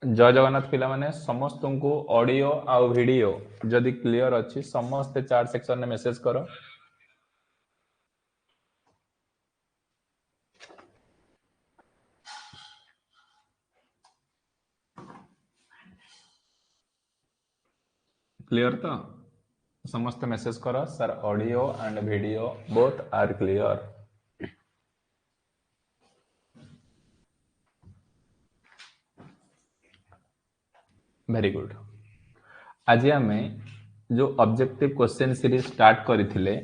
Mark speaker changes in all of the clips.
Speaker 1: जय जगन्नाथ पिला माने समस्त को ऑडियो आ वीडियो जदि क्लियर अच्छी समस्ते चार्ट सेक्शन में मेसेज करो। क्लियर तो समस्त मेसेज करो sir audio and video both are clear. Very good. आज आम जो ऑब्जेक्टिव क्वेश्चन सीरीज स्टार्ट करथिले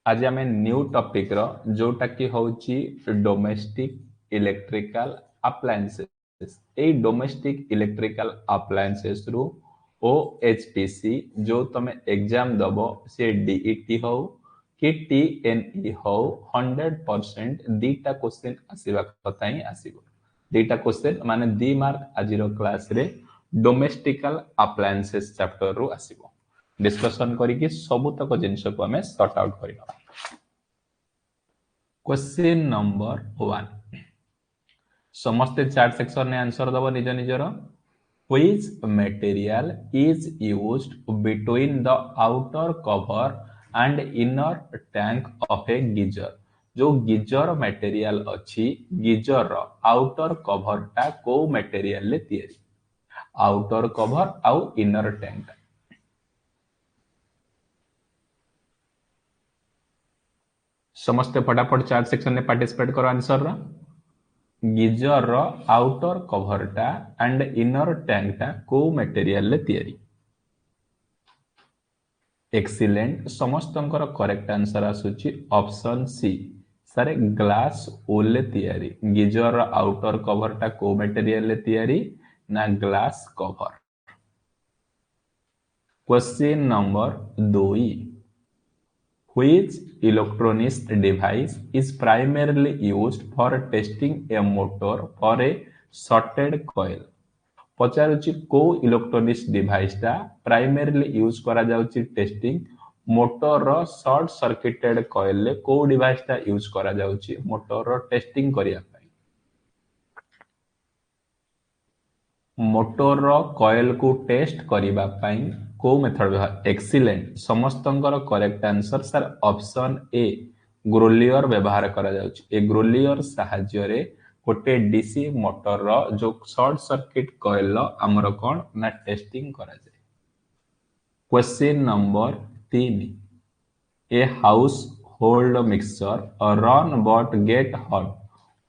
Speaker 1: आज आम न्यू टॉपिक रो जोटा कि होची डोमेस्टिक इलेक्ट्रिकल अप्लायंसेस। ए डोमेस्टिक इलेक्ट्रिकल अप्लायंसेस रु OHPC जो तुम एग्जाम दब से DET हो कि TNE हो 100% दीटा क्वेश्चन आसीबा कथा ही आसीबो। दीटा क्वेश्चन माने 2 मार्क आज क्लास रे डोमेस्टिकल अप्लायंसेस चैप्टर रु आसीबो। डिस्कशन करिकि सबुतक जिनस को हमें सॉर्ट आउट करबा। क्वेश्चन नंबर 1 समस्ते चार्ट सेक्शन ने आंसर दबो निज निजर। Which material is used between the outer cover and inner tank of a geyser? जो गीजर मटेरियल अच्छी गीजर रो आउटर कवर टा को मटेरियल ले तैयारी आउटर कवर आउ इनर टैंक। समस्ते फटाफट चार्ट सेक्शन में पार्टिसिपेट करो आंसर रा। गीजर रो आउटर कवर टा एंड इनर टैंक टा को मटेरियल ले तैयारी। एक्सीलेंट समस्तंकर करेक्ट आंसर आसुची ऑप्शन सी सारे ग्लास वूल तैयारी। गीजर आउटर कवर टा को मटेरियल ले तैयारी ना glass cover. Question number 2 Which electronics device is primarily used for testing a motor for a shorted coil? पचारुची को इलेक्ट्रोनिक्स डिवाइस टा प्राइमरीली यूज करा जाउची टेस्टिंग मोटर रो शॉर्ट सर्किटेड कॉइल ले को डिवाइस टा यूज करा जाउची मोटर रो टेस्टिंग करिया पाई। मोटर रो कॉइल को टेस्ट करिबा पाई को मेथड व्यवहार। एक्सीलेंट समस्तंकर correct answer sir option A growler व्यवहार करा जाउची। ए ग्रोलियर सहाय्य रे गोटे डीसी मोटर रो जो शॉर्ट सर्किट कॉइल लो हमर कोन ना टेस्टिंग करा जाय। Question number 3 a household mixture run but get hot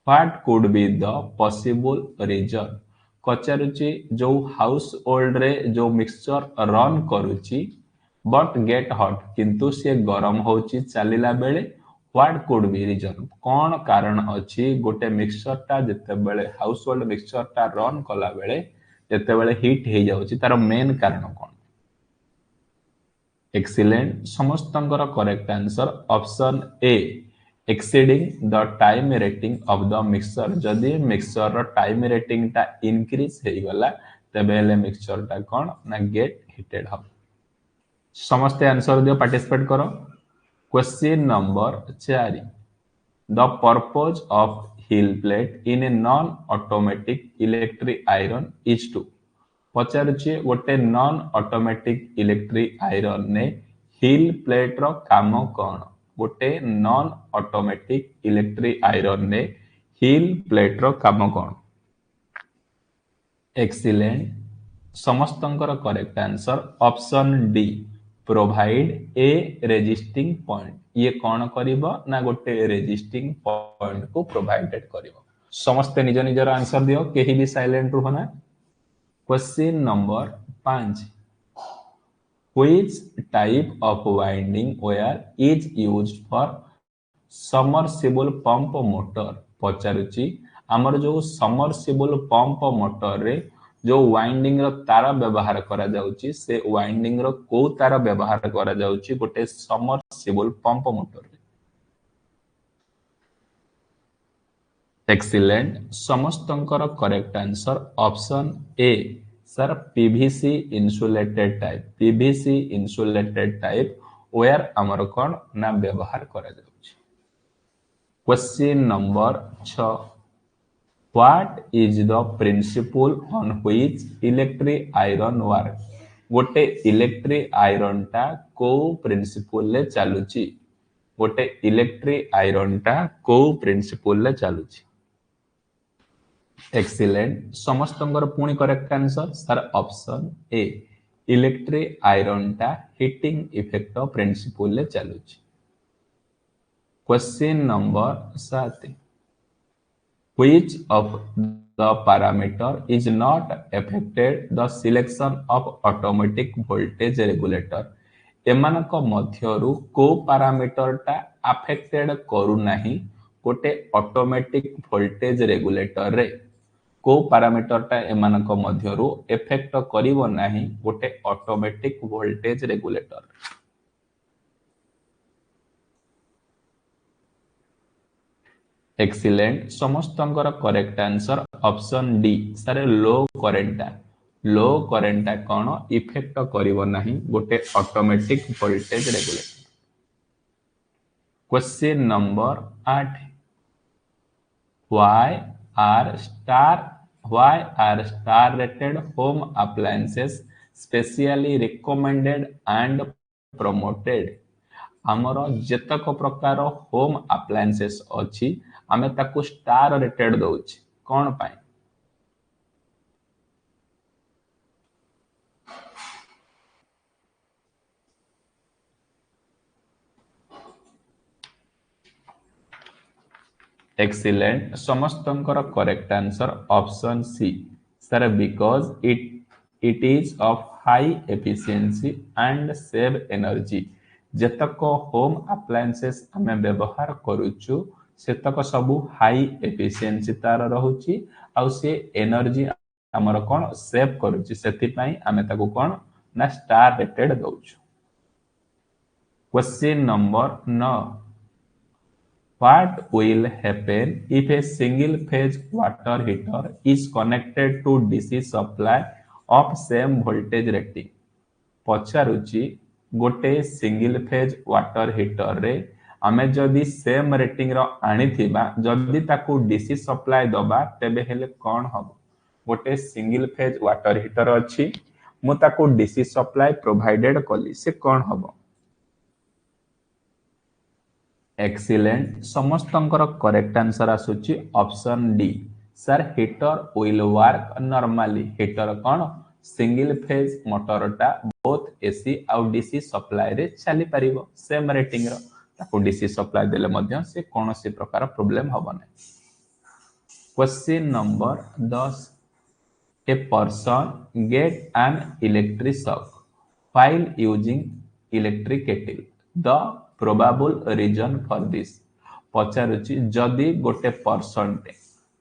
Speaker 1: what could be the possible reason? पचारुची जो हाउस होल्ड रे जो मिक्सचर रन करूची बट गेट हॉट किंतु से गरम होची चलिला बेले व्हाट कुड बी रीजन कौन कारण अच्छी गोटे मिक्सचर टा जते बेले हाउस होल्ड मिक्सचर टा रन कला बेले जते बेले हीट हे जाउची तार मेन कारण कौन? एक्सीलेंट समस्तंकर correct answer option A exceeding the time rating of the mixture. जदि मिक्सचर रो टाइम रेटिंग टा इंक्रीज हे गला तबेले मिक्सचर टा कोन ना गेट हीटेड हो। समस्त आंसर दियो पार्टिसिपेट करो। Question number 4 the purpose of heel plate in a non automatic electric iron is to. पचारुची गोटे नॉन ऑटोमेटिक इलेक्ट्रिक आयरन ने हील प्लेट रो काम कोन? गोटे नॉन ऑटोमेटिक इलेक्ट्रिक आयरन ने हील प्लेट रो काम कोन? एक्सीलेंट समस्तंकर correct answer option D provide a resisting point. ये कौन करिबो ना गोटे रेजिस्टिंग पॉइंट को प्रोवाइडेड करिबो। समस्त निज निजर आंसर दियो केही भी साइलेंट रहना। Question number 5 Which type of winding wire is used for submersible pump motor? पचारुची हमर जो सबमर्सिबल पंप मोटर रे जो वाइंडिंग रो तार व्यवहार करा जाउची से वाइंडिंग रो को तार व्यवहार करा जाउची गोटे सबमर्सिबल पंप मोटर रे। एक्सीलेंट समस्तंकर correct answer option A sir PVC insulated type. PVC insulated type wire हमर कोन ना व्यवहार करा जाउची। Question number 6 what is the principle on which electric iron work गोटे इलेक्ट्रिक आयरन टा को प्रिंसिपल ले चलुची गोटे इलेक्ट्रिक आयरन टा को प्रिंसिपल ले चलुची एक्सीलेंट समस्तंकर पुणी करेक्ट आंसर सर ऑप्शन ए इलेक्ट्रिक आयरन टा हीटिंग इफेक्ट प्रिंसिपल ले चलुची question number 7 which of the parameter is not affected the selection of automatic voltage regulator एमानक मध्यरु को पैरामीटर टा अफेक्टेड करू नाही गोटे ऑटोमेटिक वोल्टेज रेगुलेटर रे को पैरामीटर टा एमानक मध्यरु इफेक्ट करिवो नाही गोटे ऑटोमेटिक वोल्टेज रेगुलेटर एक्सीलेंट समस्तंकर करेक्ट आंसर ऑप्शन डी सारे लो करेंटा कौन इफेक्ट करिवो नाही गोटे automatic voltage regulator question number 8 why are star rated home appliances specially recommended and promoted हमर जेतक प्रकार होम अप्लायंसेस अछि आमे ताकू स्टार रेटेड दउछि कोन पाए एक्सीलेंट समस्तंकर correct answer option C sir because it is of high efficiency and save energy जेतक होम अप्लायंसेस आमे व्यवहार करूछु सेतक सबु हाई एफिशिएंसी तार रहुची आउ से एनर्जी हमर कोन सेव करूची सेति पई आमे ताकू कोन ना स्टार रेटेड दउछु question number 9 What will happen if a single phase water heater is connected to DC supply of same voltage rating? पचारुची गोटे सिंगल फेज वाटर हीटर रे आमे जदि सेम रेटिंग रो आनिथिबा जदि ताकू डीसी सप्लाई दबा तेबे हेले कोन हबो गोटे सिंगल फेज वाटर हीटर अछि मु ताकू डीसी सप्लाई प्रोवाइडेड कली से कोन हबो एक्सीलेंट समस्तंकर करेक्ट आंसर आसुची option D sir heater will work normally heater cone single phase motor टा बोथ एसी आउ डीसी सप्लाई रे चली परिबो सेम रेटिंग रो ताको डीसी सप्लाई देले मध्य से कोनोसी प्रकार प्रॉब्लम हबो नै question number 10 a person get an electric shock while using electric kettle the probable reason for this पचारुची जदि गोटे पर्सन टे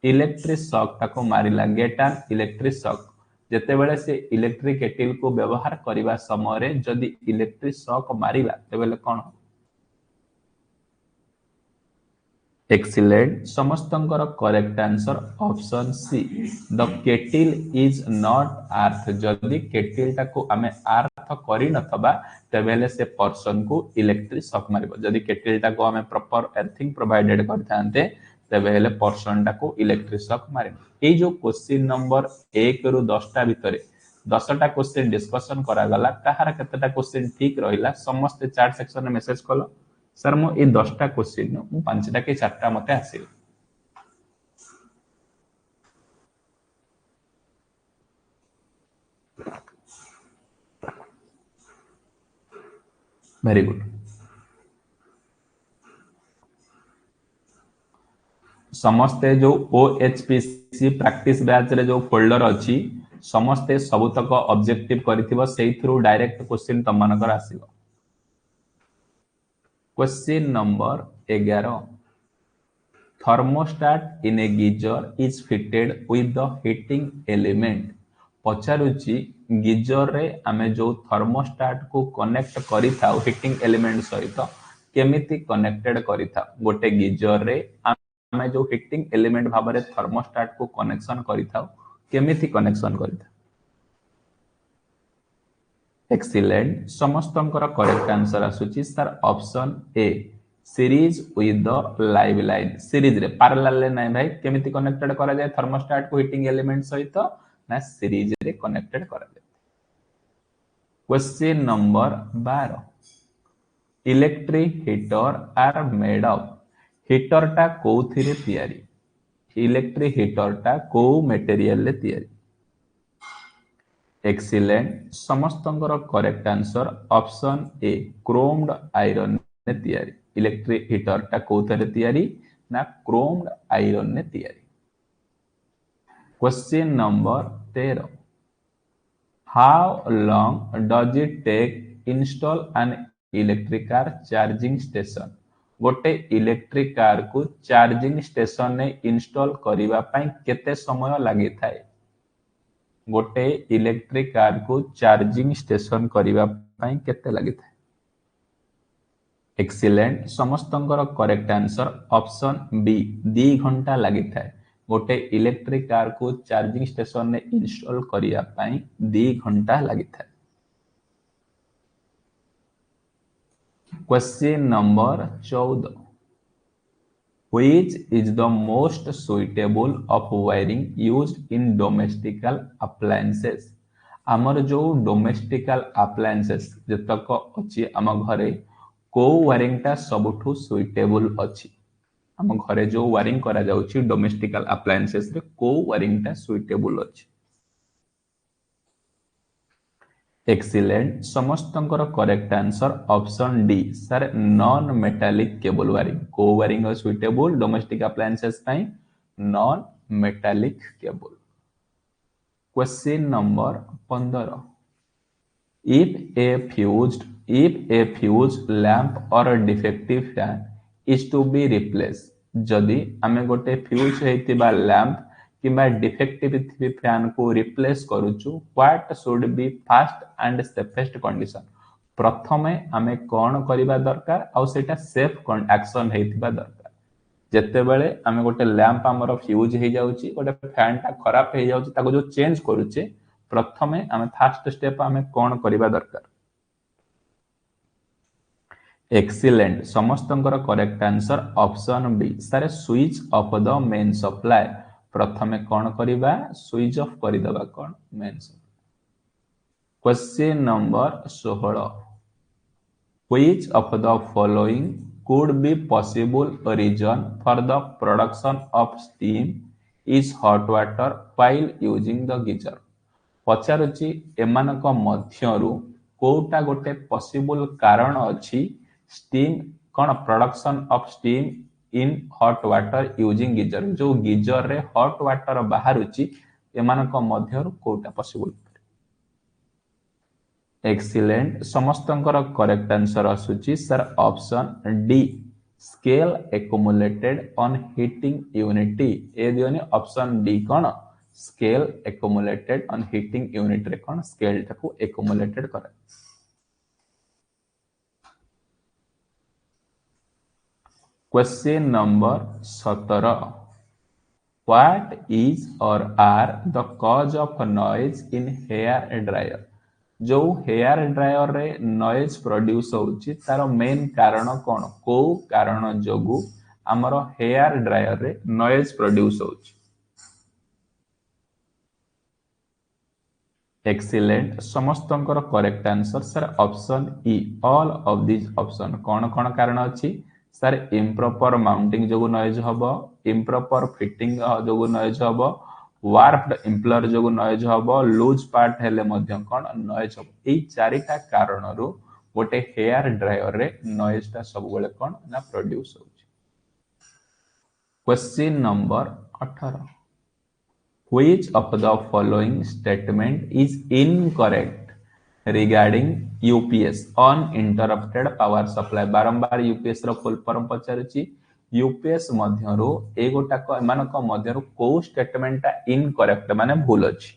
Speaker 1: इलेक्ट्रिक शॉक ताको मारिला गेट एन इलेक्ट्रिक शॉक जेते बेले से इलेक्ट्रिक केटल को व्यवहार करिवा समय रे जदि इलेक्ट्रिक शॉक मारिला तेबेले कोन एक्सीलेंट समस्तंकर correct answer option C the kettle is not earth जदि केटल ताको आमे अर्थ करि नथबा तेबेले से पर्सन को इलेक्ट्रिक शॉक मारिबो जदि केटल ताको आमे प्रॉपर अर्थिंग प्रोवाइडेड करथांते तेबेले पर्सन ताको इलेक्ट्रिक शॉक मारिबो ए जो क्वेश्चन नंबर 1 रु 10 टा भितरे 10 टा क्वेश्चन डिस्कशन करा गला कहार केतेटा क्वेश्चन ठीक रहिला समस्त चैट सेक्शन में मेसेज कलो सर मो ए 10 टा क्वेश्चन मु 5 टा के 4 टा मते आसी वेरी गुड समस्ते जो ओएचपीसी प्रैक्टिस बैच रे जो फोल्डर अछि समस्ते सबुतक ऑब्जेक्टिव करिथिबो सेहि थ्रू डायरेक्ट क्वेश्चन तमनकर आसीबो question number 11 thermostat in a geyser is fitted with the heating element पचारुची गीजर रे आमे जो थर्मोस्टाट को कनेक्ट करि थाउ हीटिंग एलिमेंट सहित केमिति कनेक्टेड करि थाउ गोटे गीजर रे आमे जो हीटिंग एलिमेंट भाबरे थर्मोस्टाट को कनेक्शन करि थाउ केमिति कनेक्शन करि थाउ एक्सीलेंट समस्तंकर करेक्ट आंसर आसुची sir option A series with the live line series ray parallel रे नाही भाई केमिति कनेक्टेड करा जाय थर्मोस्टेट को हीटिंग एलिमेंट सहित ना सीरीज रे कनेक्टेड करा जाय। Question number 12 electric heater are made of heater टा कोथिरे तयारी इलेक्ट्रिक हीटर टा को मटेरियल ले तयारी। एक्सीलेंट समस्तंकर correct answer option A chromed iron ने तयारी इलेक्ट्रिक हीटर टा कोथिरे तयारी ना क्रोम्ड आयरन ने तयारी। Question number 13 how long does it take install an electric car charging station गोटे इलेक्ट्रिक कार को चार्जिंग स्टेशन ने इंस्टॉल करिवा पई केते समय लागि थाए गोटे इलेक्ट्रिक कार को चार्जिंग स्टेशन करिवा पई केते लागि थाए। एक्सीलेंट समस्तंकर करेक्ट आंसर ऑप्शन बी 2 घंटा लागि थाए गोटे इलेक्ट्रिक कार को चार्जिंग स्टेशन ने इंस्टॉल करिया पई 2 घंटा लागि थाए। Question number 14 which is the most suitable of wiring used in domestical appliances हमर जो domestical appliances जतक अछि हम घरे को वायरिंग टा सबठु सुइटेबल अछि हम घरे जो वायरिंग करा जाउछि domestical appliances रे को वायरिंग टा सुइटेबल अछि। एक्सीलेंट समस्तंकर correct answer option D sir non metallic cable wiring को वायरिंग सुइटेबल डोमेस्टिक अप्लायंसेस पई non metallic cable. Question number 15 if a fused lamp or a defective fan is to be replaced जदि आमे गोटे fuse हेतिबा lamp किबा defective fan को replace करूछु what should be fast and safest condition प्रथमे आमे कोन करिबा दरकार आ सेटा सेफ एक्शन हेतिबा दरकार जते बेले आमे गोटे लैंप हमर फ्यूज हे जाउची गोटे फैन टा खराब हे जाउची ताको जो चेंज करूचे प्रथमे आमे फर्स्ट स्टेप आमे कोन करिबा दरकार। एक्सीलेंट समस्तंकर करेक्ट आंसर ऑप्शन बी सारे switch off the main supply प्रथमे कौन करिबा स्विच ऑफ करि दबा कौन main supply. Question number 16 which of the following could be possible reason for the production of steam is hot water while using the geyser पचारुची एमानक मध्यरु कोटा गोटे पॉसिबल कारण अछि स्टीम कौन production of steam in hot water using geyser जो geyser रे हॉट वाटर बाहरुची एमानक मध्यरु कोटा पॉसिबल। एक्सीलेंट समस्तंकर करेक्ट आंसर आसुची sir option D scale accumulated on heating यूनिटी ए दियोनी ऑप्शन डी कौन scale accumulated on heating unit रे कौन स्केल टाको एक्युमुलेटेड करे। Question number 17 what is or are the cause of noise in hair dryer जो हेयर ड्रायर रे नॉइज प्रोड्यूस होउची तार मेन कारण कोन को कारण जोगु हमरो हेयर ड्रायर रे नॉइज प्रोड्यूस होउची। एक्सीलेंट समस्तंकर correct answer sir option E all of this option कोन कोन कारण अछि सर इम्प्रॉपर माउंटिंग जोगु नॉइज हबो इम्प्रॉपर फिटिंग जोगु नॉइज हबो वार्प्ड इम्पलर जोगु नॉइज हबो लूज पार्ट हेले मध्य कोन नॉइज हबो एई चारिटा कारणरू गोटे हेयर ड्रायर रे नॉइज ता सब बेले कोन ना प्रोड्यूस होउची। Question number 18 which of the following statement is incorrect regarding UPS uninterrupted power supply बारंबार यूपीएस रो फुल फॉर्म पचारछि यूपीएस मध्यरु ए गोटाक एमानक मध्यरु को स्टेटमेंट इनकरेक्ट माने भूल अछि।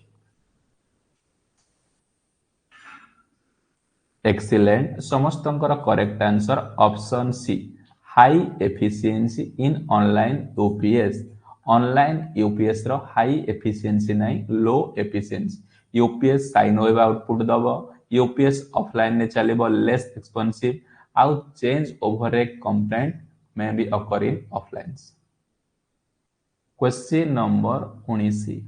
Speaker 1: एक्सीलेंट समस्तंकर correct answer option C high efficiency in online UPS रो हाई एफिशिएंसी नाही low efficiency UPS sine wave output दबो यूपीएस ऑफलाइन ने चलेबो लेस एक्सपेंसिव आउ change over a complaint may be occur in offlines. Question number 19,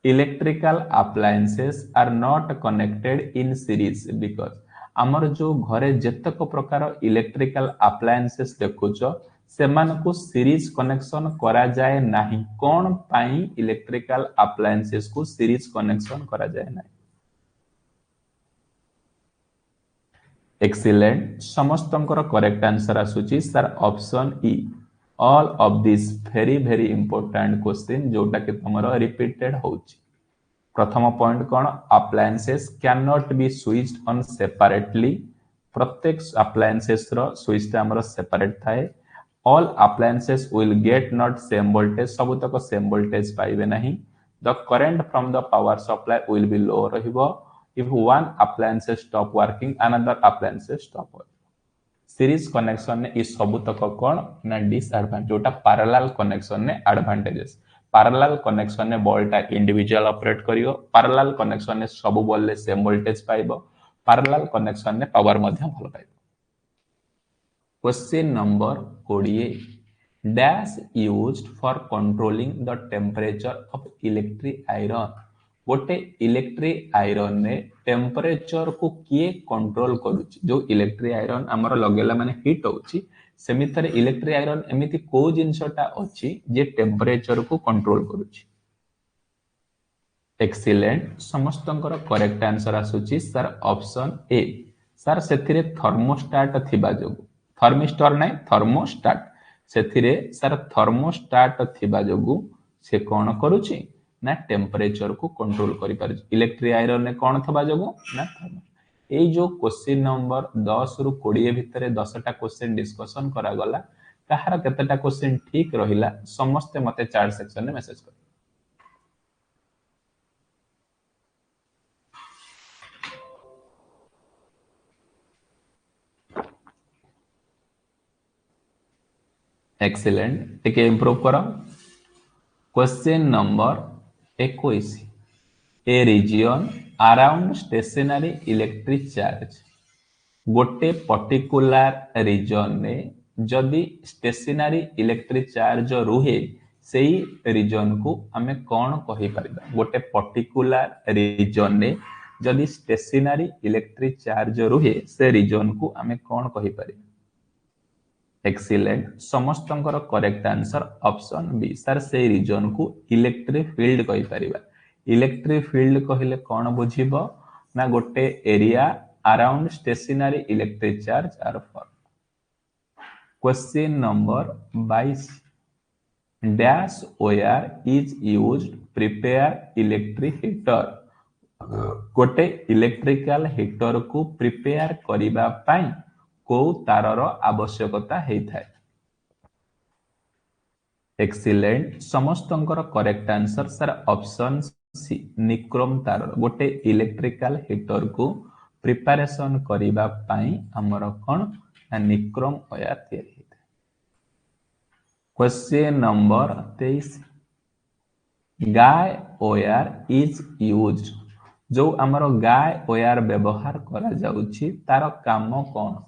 Speaker 1: electrical appliances are not connected in series because आमर जो घरे जेतक प्रकार इलेक्ट्रिकल अप्लायंसेस देखुच सेमानकु सीरीज कनेक्शन करा जाए नाही। कोन पाई इलेक्ट्रिकल अप्लायंसेस को सीरीज कनेक्शन करा जाए नाही? एक्सीलेंट, समस्तंकर करेक्ट आंसर आसुची sir option E, all of this very very important question जोटा कि तुमरो रिपीटेड होची। प्रथम पॉइंट कौन, appliances can not be switched on separately. प्रत्येक अप्लायंसेस रो स्विच हमरो सेपरेट थाए। All appliances will get not same voltage, सब तक सेम वोल्टेज पाइबे नहीं। The current from the power supply will be low रहिबो। If one appliances stop working another appliances stop working. Series connection ने इस सब तक कौन ना डिसएडवांटेज, जोटा पैरेलल कनेक्शन ने एडवांटेजेस। पैरेलल कनेक्शन ने बॉलटा इंडिविजुअल ऑपरेट करियो, पैरेलल कनेक्शन ने सब बॉल ले सेम वोल्टेज पाइबो, पैरेलल कनेक्शन ने पावर मध्य भल पाइबो। Question number 20, dash used for controlling the temperature of electric iron. गोटे इलेक्ट्रिक आयरन ने टेम्परेचर को किए कंट्रोल करूची? जो इलेक्ट्रिक आयरन हमर लगेला माने हीट होची, सेमिथरे इलेक्ट्रिक आयरन एमिति को जिंसटा अछि जे टेम्परेचर को कंट्रोल करूची? एक्सीलेंट, समस्तंकर करेक्ट आंसर आसुची सर ऑप्शन ए। सर सेथिरे थर्मोस्टाट थिबा जोगु, थर्मिस्टर नै थर्मोस्टाट, सेथिरे सर थर्मोस्टाट थिबा जोगु से कोन करूची ना टेम्परेचर को कंट्रोल करि पारे। इलेक्ट्रिक आयरन ने कोन थबा जोगु ना थर्मो। ए जो क्वेश्चन नंबर 10 रु 20 भितरे 10टा क्वेश्चन डिस्कशन करा गला, कहार केतेटा क्वेश्चन ठीक रहिला समस्त मते चैट सेक्शन में मेसेज कर। एक्सीलेंट, टिके इंप्रूव करो। Question number 21, a region around stationary electric charge. गोटे पर्टिकुलर रीजन ने जदि स्टेशनरी इलेक्ट्रिक चार्ज रुहे सेही रीजन को हमें कौन कहि परिबा? गोटे पर्टिकुलर रीजन ने जदि स्टेशनरी इलेक्ट्रिक चार्ज रुहे से रीजन को हमें कौन कहि परिबा? एक्सीलेंट, समस्तंकर correct answer option B. Sir से रीजन को इलेक्ट्रिक फील्ड कहि परिबा। इलेक्ट्रिक फील्ड कहले कौन बुझिबो ना गोटे area around stationary electric charge are form. Question number 22, dash wire is used prepare electric heater. गोटे इलेक्ट्रिकल हीटर को प्रिपेयर करिबा पई को तारर आवश्यकता हेइथाय? एक्सीलेंट, समस्तंकर correct answer sir option C, nichrome तार। गोटे इलेक्ट्रिकल हीटर को प्रिपरेशन करिबा पई हमर कोन निक्रोम वायर तयारी हेइथाय। Question number 23, guy wire is used. जो हमर गाय वायर व्यवहार करा जाउची तार काम कोन?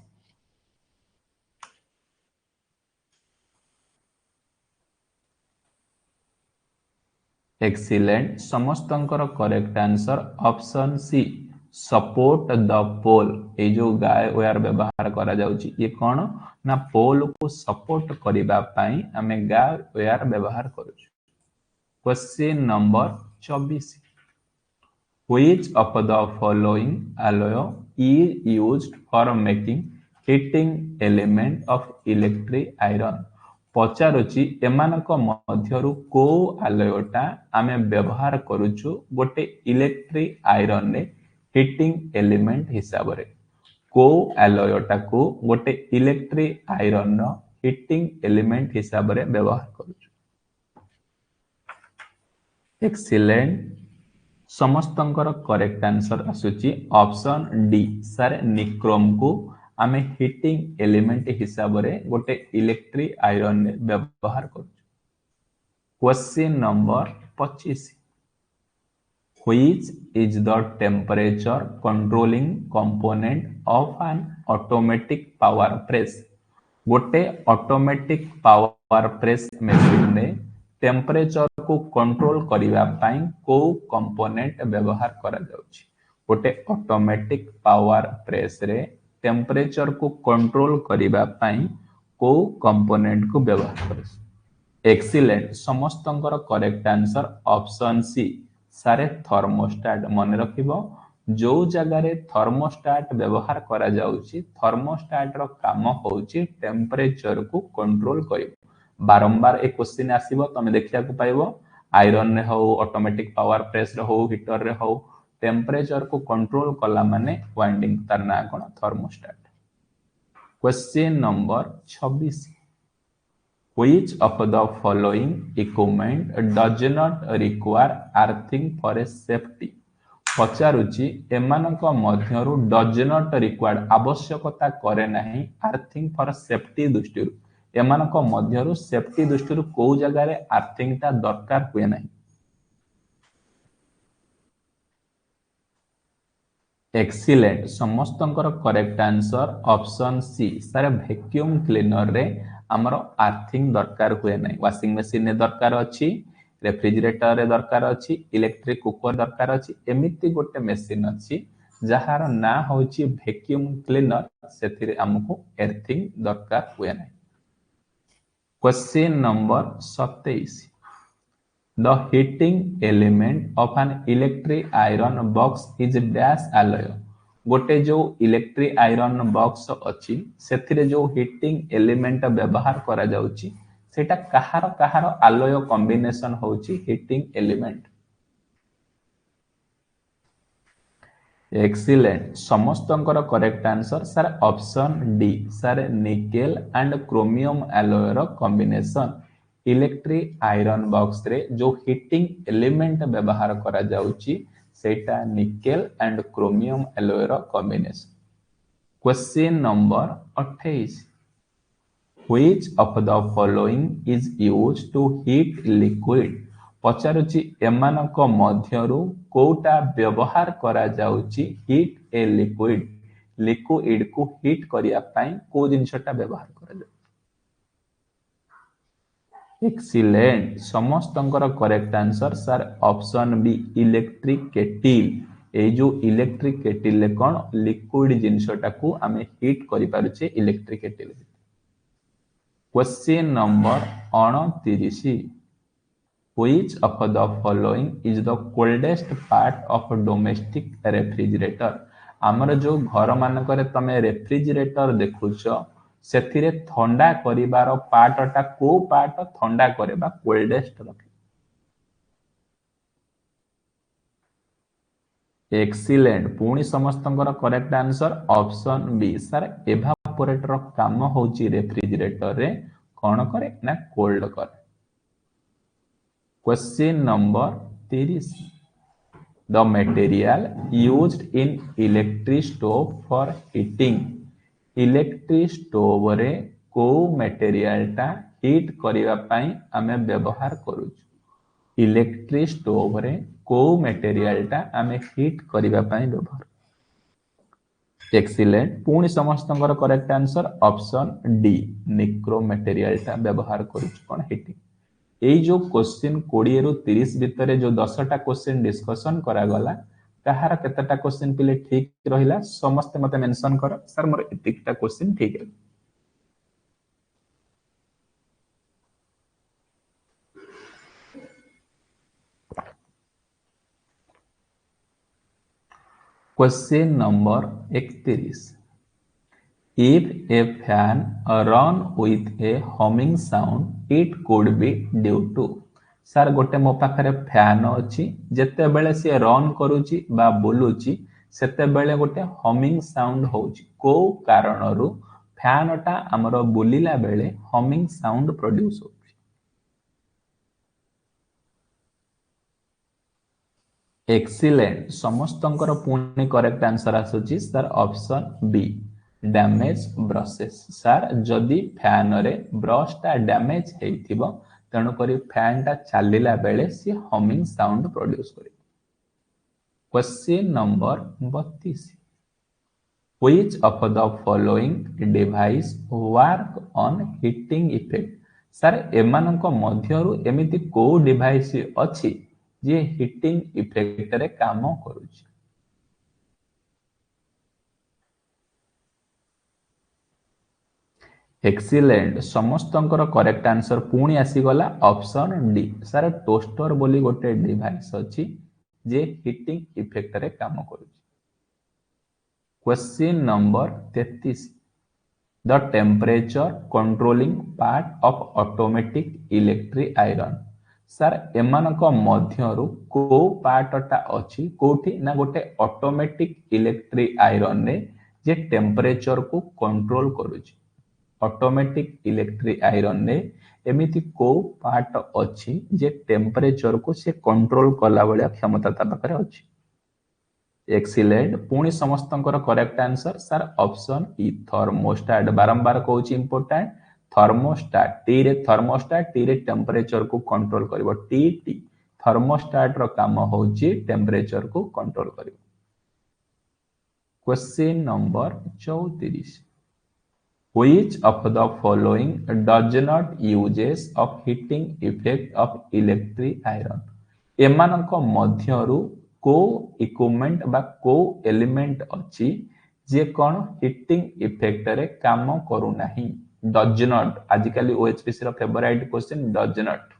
Speaker 1: एक्सीलेंट, समस्तंकर correct answer option C, support the pole. ये जो गाय वायर व्यवहार करा जाउची ये कौन ना पोल को सपोर्ट करिबा पई हमें गाय वायर व्यवहार करूछु। Question number 24, which of the following alloy is used for making heating element of electric iron। पचारुची एमानक मध्यरु को आलयटा आमे व्यवहार करूछु गोटे इलेक्ट्रिक आयरन ने हीटिंग एलिमेंट हिसाब रे। को आलयटा को गोटे इलेक्ट्रिक आयरन नो हीटिंग एलिमेंट हिसाब रे व्यवहार करूछु। एक्सीलेंट, समस्तंकर करेक्ट आंसर आसुची ऑप्शन डी। सर निक्रोम को आमे हीटिंग एलिमेंट हिसाब रे गोटे इलेक्ट्रिक आयरन ने व्यवहार करूछु। Question number 25, which is the temperature controlling component of an automatic power press गोटे ऑटोमेटिक पावर प्रेस मेसिन रे टेम्परेचर को कंट्रोल करिवा पाई को कंपोनेंट व्यवहार करा जाउछि गोटे ऑटोमेटिक पावर प्रेस रे टेम्परेचर को कंट्रोल करिवा पाई को कंपोनेंट को व्यवहार करे एक्सीलेंट समस्तंकर करेक्ट आंसर ऑप्शन सी सारे थर्मोस्टेट मन रखिबो जो जगह थर्मोस्टेट व्यवहार करा जाउछि थर्मोस्टेट रो काम होउछि टेम्परेचर को कंट्रोल करिबो बारंबार ए क्वेश्चन आसीबो तमे देखिया को पाइबो आयरन रे हो ऑटोमेटिक पावर प्रेस रे हो हीटर रे हो टेम्परेचर को कंट्रोल कला माने वाइंडिंग तार ना कोन thermostat question number 26 Which of the following equipment does not require earthing for a safety? पचारुची एमानक मध्यरु डज नॉट रिक्वायर्ड आवश्यकता करे नाही आर्थिंग फॉर सेफ्टी दृष्टिरु एमानक मध्यरु सेफ्टी दृष्टिरु को जगह रे आर्थिंग ता दरकार हुए नाही एक्सीलेंट समस्तंकर करेक्ट आंसर ऑप्शन सी सारे वैक्यूम क्लीनर रे हमरो आर्थिंग दरकार हुए नाही वाशिंग मशीन रे दरकार अछि रेफ्रिजरेटर रे दरकार अछि इलेक्ट्रिक कुकर दरकार अछि एमिति गोटे मशीन अछि जहार ना होछि वैक्यूम क्लीनर सेथिरे हमको एर्थिंग दरकार हुए नाही question number 27 The heating element of an electric iron box is dash alloy गोटे जो इलेक्ट्रिक आयरन बॉक्स अछि सेथिरे जो हीटिंग एलिमेंट व्यवहार करा जाउछि सेटा कहार कहार आलय कॉम्बिनेशन होउछि हीटिंग एलिमेंट एक्सीलेंट समस्तंकर correct answer sir option D sir nickel and chromium alloy रो कॉम्बिनेशन इलेक्ट्रिक आयरन बॉक्स रे जो हीटिंग एलिमेंट व्यवहार करा जाउछि सेटा निकेल एंड क्रोमियम एलॉय रो combination question number 28 Which of the following is used to heat liquid पचारुची एमानक मध्यरु कोटा व्यवहार करा जाउची हीट ए लिक्विड लिक्विड को हीट करिया पई को जिंसटा व्यवहार करा जाउ एक्सीलेंट समस्तंकर correct answer sir option B electric kettle ए जो इलेक्ट्रिक केटिल ले कोन लिक्विड जिंसटा को हमें हीट करि पारुचे electric kettle question number 29 Which of the following is the coldest part of domestic refrigerator हमर जो घर मानकरे तमे रेफ्रिजरेटर देखुछ सेथिरे ठंडा करिवार पार्टटा को पार्ट ठंडा करेबा कोल्डेस्ट रखे एक्सीलेंट पुणी समस्तंकर correct answer option B sir evaporator काम होची रेफ्रिजरेटर रे कोन करे ना कोल्ड करे question number 30 The material used in electric stove for heating electric stove रे को मटेरियल टा हीट करिवा पई हमें व्यवहार करू इलेक्ट्रिक स्टोव रे को मटेरियल टा हमें हीट करिवा पई व्यवहार एक्सीलेंट पुणी समस्तंकर correct answer option D nichrome material टा व्यवहार करू कोन हीटिंग एई जो क्वेश्चन 20 रु 30 भितरे जो 10टा क्वेश्चन डिस्कशन करा गला कहार केतटा क्वेश्चन पिले ठीक रहिला समस्त मते मेंशन कर सर मोर एतिकटा क्वेश्चन ठीक है question number 31 If a fan run with a humming sound it could be due to sir गोटे मो पाखरे फैन अछि जेते बेले से रन करूची बा बोलुची सेते बेले गोटे हमिंग साउंड होउची को कारणरू फैन टा हमरो बोलिला बेले हमिंग साउंड प्रोड्यूस होउची एक्सीलेंट समस्तंकर पुणी करेक्ट आंसर आसुची sir option B damage brushes sir जदि फैन रे ब्रश टा डैमेज हेइथिबो तेणु करी फैन टा चलिला बेले सी हमिंग साउंड प्रोड्यूस करे question number 32 Which of the following device work on heating effect? Sir ଏମାନଙ୍କ ମଧ୍ୟରୁ ଏମିତି କୋଉ ଡିଭାଇସ ଅଛି ଯିଏ ହିଟିଂ ଇଫେକ୍ଟରେ କାମ କରୁଛି? ଏକ୍ସିଲେଣ୍ଟ, ସମସ୍ତଙ୍କର କରେକ୍ଟ ଆନ୍ସର ପୁଣି ଆସିଗଲା ଅପସନ ଡି। ସାର୍ ଟୋଷ୍ଟର ବୋଲି ଗୋଟେ ଡିଭାଇସ ଅଛି ଯେ ହିଟିଂ ଇଫେକ୍ଟରେ କାମ କରୁଛି। Question number 33, the temperature controlling part of automatic electric iron. Sir एमानक मध्यरु को पार्टटा अछि कोठी ना गोटे ऑटोमेटिक इलेक्ट्रिक आयरन रे जे टेम्परेचर को कंट्रोल करूची। ऑटोमेटिक इलेक्ट्रिक आयरन रे एमिति को पार्ट अछि जे टेम्परेचर को से कंट्रोल कला बलिया क्षमता ता पाखरे अछि। एक्सीलेंट, पुणी समस्तंकर correct answer sir option E thermostat. बारंबार कहूँ इंपोर्टेंट थर्मोस्टेट, टी रे थर्मोस्टेट, टी रे टेम्परेचर को कंट्रोल करिवो। टी टी थर्मोस्टेट रो काम होउची टेम्परेचर को कंट्रोल करिवो। Question number 34, which of the following does not uses of heating effect of electric iron? एमानक मध्यरु को इक्विपमेंट बा को एलिमेंट अछि जे कोन हीटिंग इफेक्ट रे काम करू नाही? डज नॉट, आजिकली ओएचपीसी रो favourite question does not.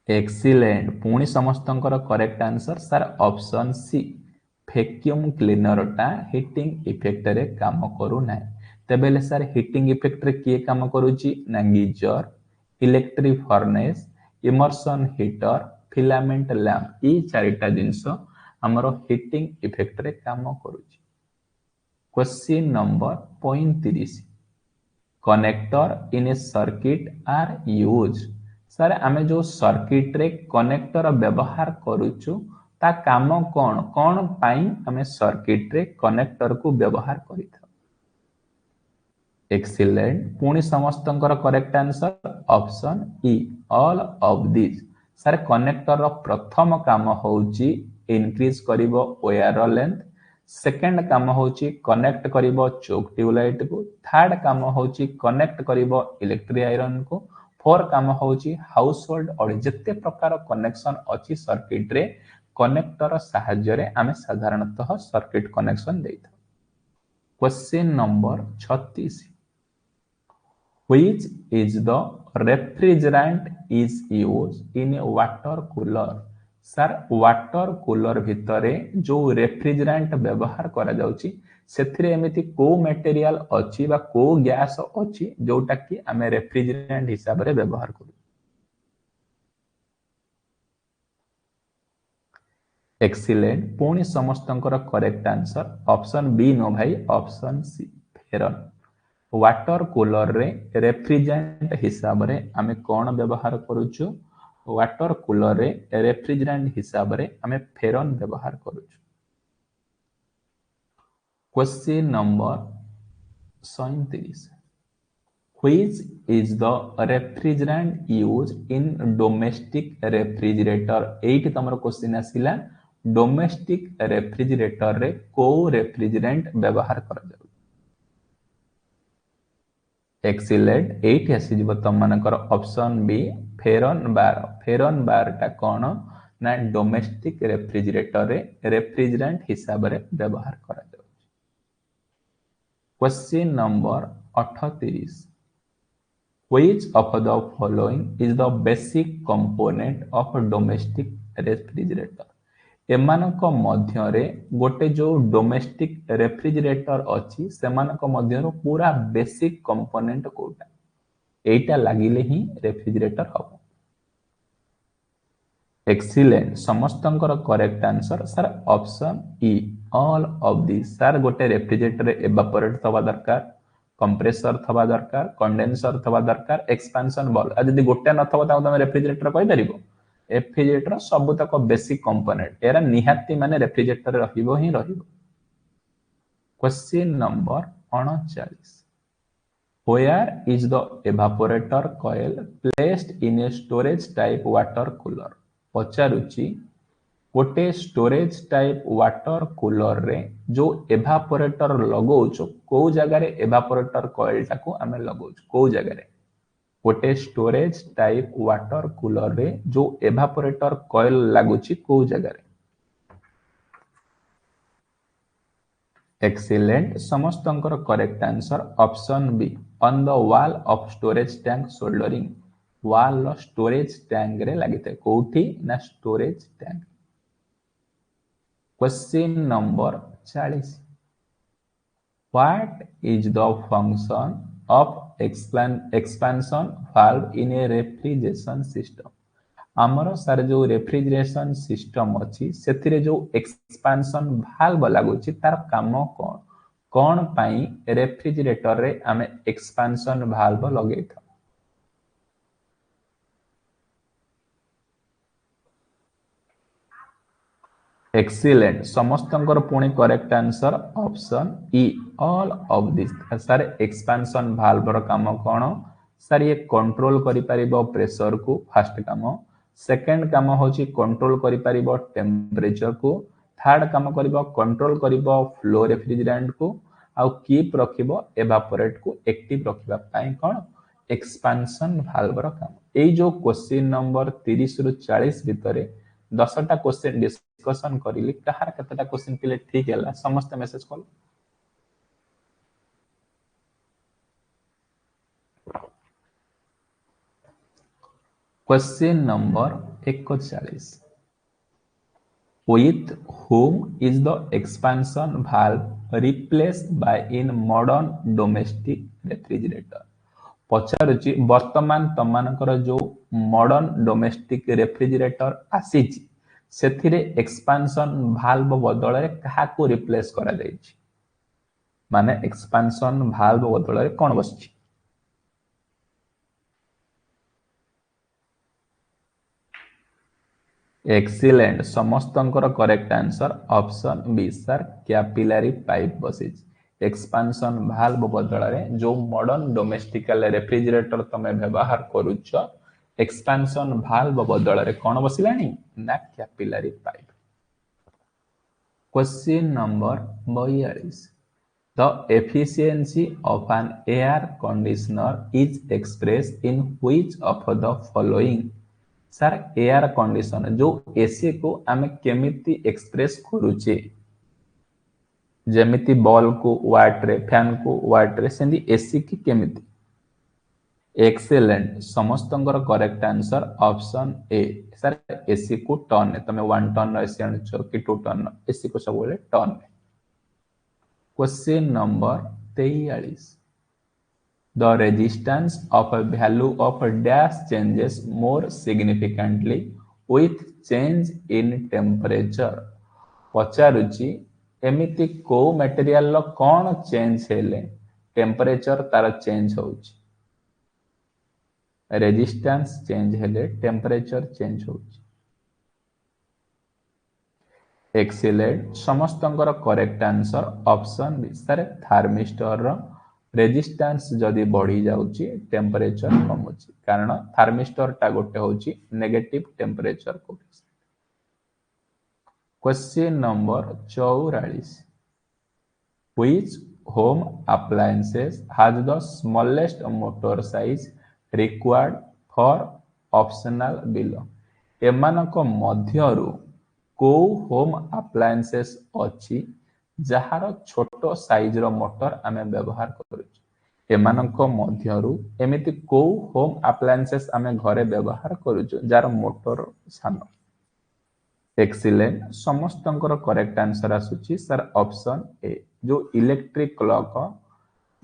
Speaker 1: Excellent, पुणी समस्तंकर correct answer sir option C vacuum cleaner टा हीटिंग इफेक्ट रे काम करू नाही। तेबेले सर हीटिंग इफेक्ट रे किए काम करूची ना geyser, electric furnace, immersion heater, filament lamp, ये चारिटा जिनस हमरो हीटिंग इफेक्ट रे काम करूची। Question number 35, connector in a circuit are use. Sir आमे जो सर्किट रे कनेक्टर व्यवहार करूचु ता काम कोन कोन पाई आमे सर्किट रे कनेक्टर को व्यवहार करिथा? एक्सीलेंट, पुणी समस्तंकर correct answer option E all of this. Sir connector रो प्रथम काम होउची इंक्रीज करिवो वायर लेंथ, सेकंड काम होउची कनेक्ट करिवो चोक ट्यूबलाइट को, थर्ड काम होउची कनेक्ट करिवो इलेक्ट्रिक आयरन को, फोर काम होउची हाउस होल्ड और जत्ते प्रकार कनेक्शन अछि सर्किट रे कनेक्टर सहाय्य रे आमे साधारणतः सर्किट कनेक्शन देइथा। Question number 36, which is the refrigerant is used in a water cooler? Sir water cooler भितरे जो रेफ्रिजरेंट व्यवहार करा जाउची सेथिरे एमिति को मटेरियल अछि बा को गैस अछि जोटा कि आमे रेफ्रिजरेंट हिसाब रे व्यवहार करू? एक्सीलेंट, पुणी समस्तंकर correct answer option B no भाई option C Freon. Water cooler रे रेफ्रिजरेंट हिसाब रे आमे कोन व्यवहार करूछु? वाटर कूलर रे रेफ्रिजरेंट हिसाब रे आमे फेरन व्यवहार करूछु। Question number 37, which is the refrigerant used in domestic refrigerator? एइट तमरो क्वेश्चन आसिला डोमेस्टिक रेफ्रिजरेटर रे को रेफ्रिजरेंट व्यवहार करा जाउ? एक्सीलेंट, एइट आसीजिवो तम मानकर ऑप्शन बी फेरन बार। फेरन बार टा कोन ना डोमेस्टिक रेफ्रिजरेटर रे रेफ्रिजरेंट हिसाब रे व्यवहार करा जाउ। Question number 38, which of the following is the basic component of domestic refrigerator? एमानक मध्यरे गोटे जो डोमेस्टिक रेफ्रिजरेटर अछि सेमानक मध्यरो पूरा बेसिक कंपोनेंट कोटा? एटा लागिले ही रेफ्रिजरेटर हबो। एक्सीलेंट, समस्तंकर correct answer sir option E all of this. Sir गोटे रेफ्रिजरेटर एवापोरेटर थवा दरकार, कंप्रेसर थवा दरकार, कंडेंसर थवा दरकार, एक्सपेंशन बल्ब। आ जदी गोटे न थवा ता तमे रेफ्रिजरेटर कहि परिबो? रेफ्रिजरेटर सब तक बेसिक कंपोनेंट एरा निहाती माने रेफ्रिजरेटर रहिबो ही रहिबो। Question number 39, where is the evaporator coil placed in a storage type water cooler? पचारुची गोटे स्टोरेज टाइप वाटर कूलर रे जो एवापोरेटर लगौଛୁ को जगह एवापोरेटर कॉइल टाको आमे लगौଛୁ को जगह गोटे स्टोरेज टाइप वाटर कूलर रे जो एवापोरेटर कॉइल लागुची को जगह एक्सीलेंट समस्तंकर correct answer option B on the wall of storage tank soldering wall storage tank रे लागिते कोठी ना storage tank question number 40 what is the function of expansion valve in a refrigeration system आमर सारे जो रेफ्रिजरेशन सिस्टम अच्छी से जो एक्सपेंशन वाल्व लगुच तार काम कौन कौन पाई रेफ्रिजरेटर रे आमे एक्सपेंशन वाल्व लगे था एक्सीलेंट समस्तंकर पुणी correct answer option E all of this sir expansion valve रो काम कौन सर ये कंट्रोल करि परिबो प्रेशर को फर्स्ट काम सेकंड काम होची कंट्रोल करि परिबो टेंपरेचर को थर्ड काम करिबो कंट्रोल करिबो फ्लो रेफ्रिजरेंट को आउ कीप रखिबो एवापोरेट को एक्टिव रखिबा पई कोन एक्सपेंशन वाल्व रो काम एई जो क्वेश्चन नंबर 30 रु 40 भितरे 10टा क्वेश्चन डिस्कशन करिली कहार केतेटा क्वेश्चन पिले ठीक हैला समस्त मेसेज कल question number 41 with whom is the expansion valve replaced by in modern domestic refrigerator पचारुची वर्तमान तमानकर जो मॉडर्न डोमेस्टिक रेफ्रिजरेटर आसीची सेथिरे एक्सपेंशन वाल्व बदल रे कहा को रिप्लेस करा जाईची माने एक्सपेंशन वाल्व बदल रे कोन बसची एक्सीलेंट समस्तंकर correct answer option B sir capillary pipe बसीची एक्सपेंशन वाल्व बदल रे जो मॉडर्न डोमेस्टिकल रेफ्रिजरेटर तमे व्यवहार करूछ एक्सपेंशन वाल्व बदल रे कोन बसिलानी ना capillary pipe question number 42 the efficiency of an air conditioner is expressed in which of the following sir air conditioner जो एसी को आमे केमिति एक्सप्रेस करूचे जेमिति बॉल को वाट रे फैन को वाट रे सेंदी एसी की केमिति एक्सीलेंट समस्तंकर correct answer option A sir AC को टन तमे 1 टन एसी आणछो कि 2 टन एसी को सब बोले ton question number 43 the resistance of a value of dash changes more significantly with change in temperature पचारुची एमिति को मटेरियल लो कोन चेंज हेले टेंपरेचर तार चेंज होउची रेजिस्टेंस चेंज हेले टेंपरेचर चेंज होउची एक्सीलेंट समस्तंकर correct answer option B sir thermistor रो रेजिस्टेंस जदी बढ़ी जाउची टेंपरेचर कमउची कारण थार्मिस्टर टा गोटे होउची negative temperature coefficient question number 44 which home appliances has the smallest motor size required for optional below एमानक मध्यरु को होम अप्लायंसेस अछि जहार छोटो साइज रो मोटर आमे व्यवहार करूछु एमानक मध्यरु एमिति को होम अप्लायंसेस आमे घरे व्यवहार करूछु जार मोटर सानो एक्सीलेंट समस्तंकर करेक्ट आंसर आसुची सर ऑप्शन ए जो इलेक्ट्रिक क्लॉक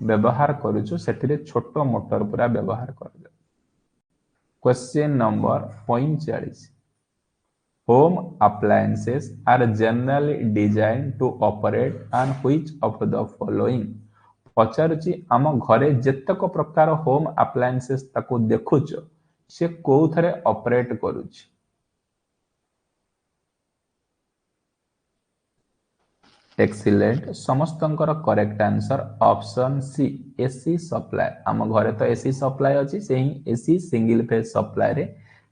Speaker 1: व्यवहार करूछु सेथिरे छोटो मोटर पूरा व्यवहार कर question number 45 home appliances are generally design to operate on which of the following पचारुची आम घरे जेतक प्रकार होम अप्लायंसेस ताको देखुछ से कोथरे ऑपरेट करूछ एक्सीलेंट समस्तंकर correct answer option C AC supply आम घरे तो एसी सप्लाई अछि सेही एसी सिंगल फेज सप्लाई रे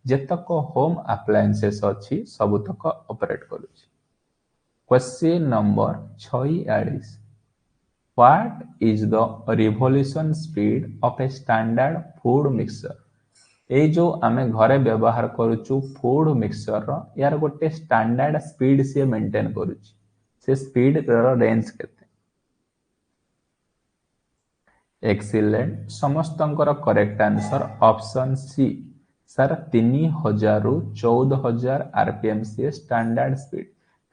Speaker 1: जेतक होम अप्लायंसेस अच्छी सबुतक ऑपरेट करुच्ची। Question number 46 what is the revolution speed of a standard food mixture. ये जो आम घरे व्यवहार करुचु फूड मिक्सचर यार गोटे स्टैंडर्ड स्पीड सी मेंटेन करुच्ची से स्पीड रेंज केते। एक्सीलेंट समस्तंकर correct answer option C sir 3000 रु 14000 आरपीएम सी स्टैंडर्ड स्पीड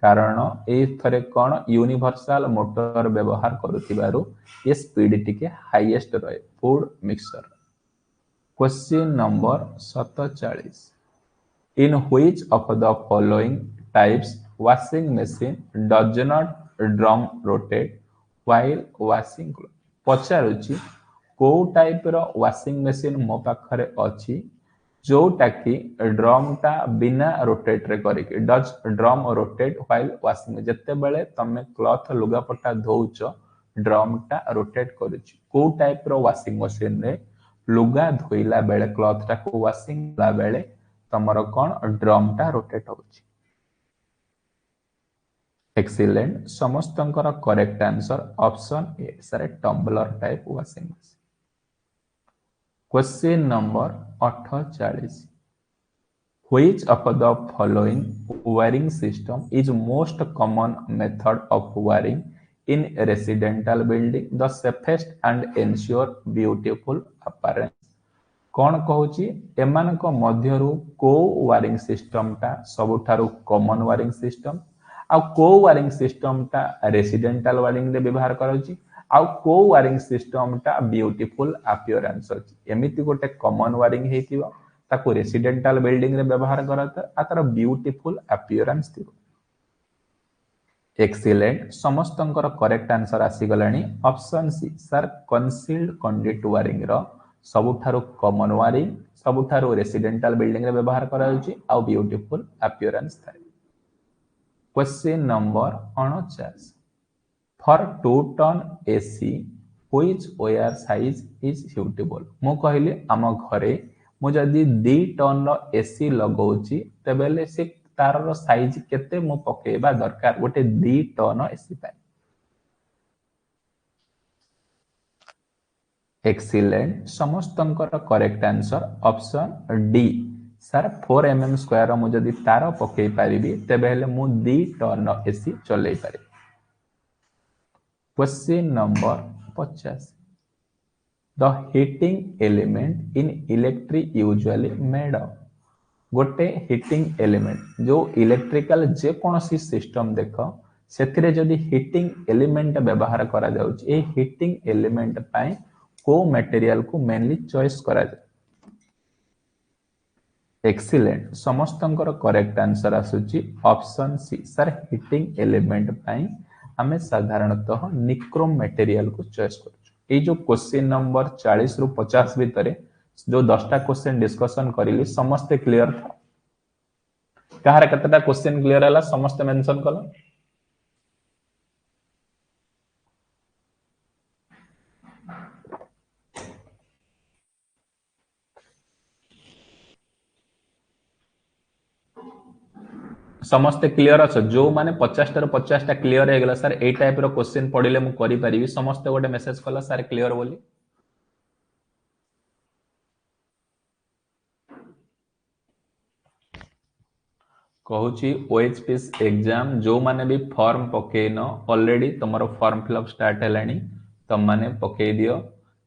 Speaker 1: कारण एथरे कौन यूनिवर्सल मोटर व्यवहार करुथिबारु ये स्पीड टिके हाईएस्ट रहे food mixture. Question number 47 in which of the following types washing machine does not drum rotate while washing cloth. पचारुची को type रो washing machine मो पाखरे अछि जोटा कि ड्रम टा बिना रोटेट रे करिके does drum rotate while washing जते बेले तमे क्लॉथ लुगापटा धोउछ ड्रम टा रोटेट करूची को टाइप रो वॉशिंग मशीन रे लुगा धोइला बेले क्लॉथ टा को वॉशिंग ला बेले तमरो कोन ड्रम टा रोटेट होउची। एक्सीलेंट समस्तंकर correct answer option A sir tumbler type washing machine. Question number 48 which of the following wiring system is most common method of wiring in residential building the safest and ensure beautiful appearance. कौन कहूची एमानक मध्यरु को wiring system टा सबुठारु common wiring system आ को wiring system टा रेसिडेंटल वायरिंग रे व्यवहार कराउची आ को वायरिंग सिस्टम टा ब्यूटीफुल अपीयरेंस अछि। एमिति गोटे कॉमन वायरिंग हेतिबो ताको रेसिडेंटल बिल्डिंग रे व्यवहार कराता आ तार ब्यूटीफुल अपीयरेंस थिबो। एक्सीलेंट समस्तंकर करेक्ट आंसर आसी गलानी option C sir concealed conduct wiring रो सबुठारु कॉमन वायरिंग सबुठारु रेसिडेंटल बिल्डिंग रे व्यवहार कराउची आ ब्यूटीफुल अपीयरेंस थाए। Question number 49 for 2 ton AC which wire size is suitable. मु कहली आम घरे मु जदी 2 टन रो एसी लगौची तबेले से तार रो साइज केते मु पकेबा दरकार गोटे 2 टन एसी पाए। एक्सीलेंट समस्तंकर correct answer option D sir 4 mm square मु जदी तार पकई पारिबी तबे हेले मु 2 टन एसी चलै पारे। Question number 50 the heating element in electric usually made of. गोटे हीटिंग एलिमेंट जो इलेक्ट्रिकल जे कोनोसी सिस्टम देखो सेथिरे जदी हीटिंग एलिमेंट व्यवहार करा जाउची ए हीटिंग एलिमेंट पई को मटेरियल को मेनली चॉइस करा जाय। एक्सीलेंट समस्तंकर करेक्ट आंसर आसुची option C sir heating element पई हमें साधारणतः निक्रोम मटेरियल को चॉइस करू। ए जो क्वेश्चन नंबर 40 रु 50 भितरे जो 10टा क्वेश्चन डिस्कशन करिली समस्त क्लियर था कहार कतटा क्वेश्चन क्लियर हला समस्त मेंशन कलो। समस्ते क्लियर अछ जो माने 50 टा 50 टा क्लियर हे गेला सर ए टाइप रो क्वेश्चन पढिले मु करि परिबी समस्ते गोटे मेसेज कला सर क्लियर बोली। कहूची ओएचपीएस एग्जाम जो माने भी फॉर्म पकेन ऑलरेडी तमरो फॉर्म फिलअप स्टार्ट हेलानी तम माने पके दियो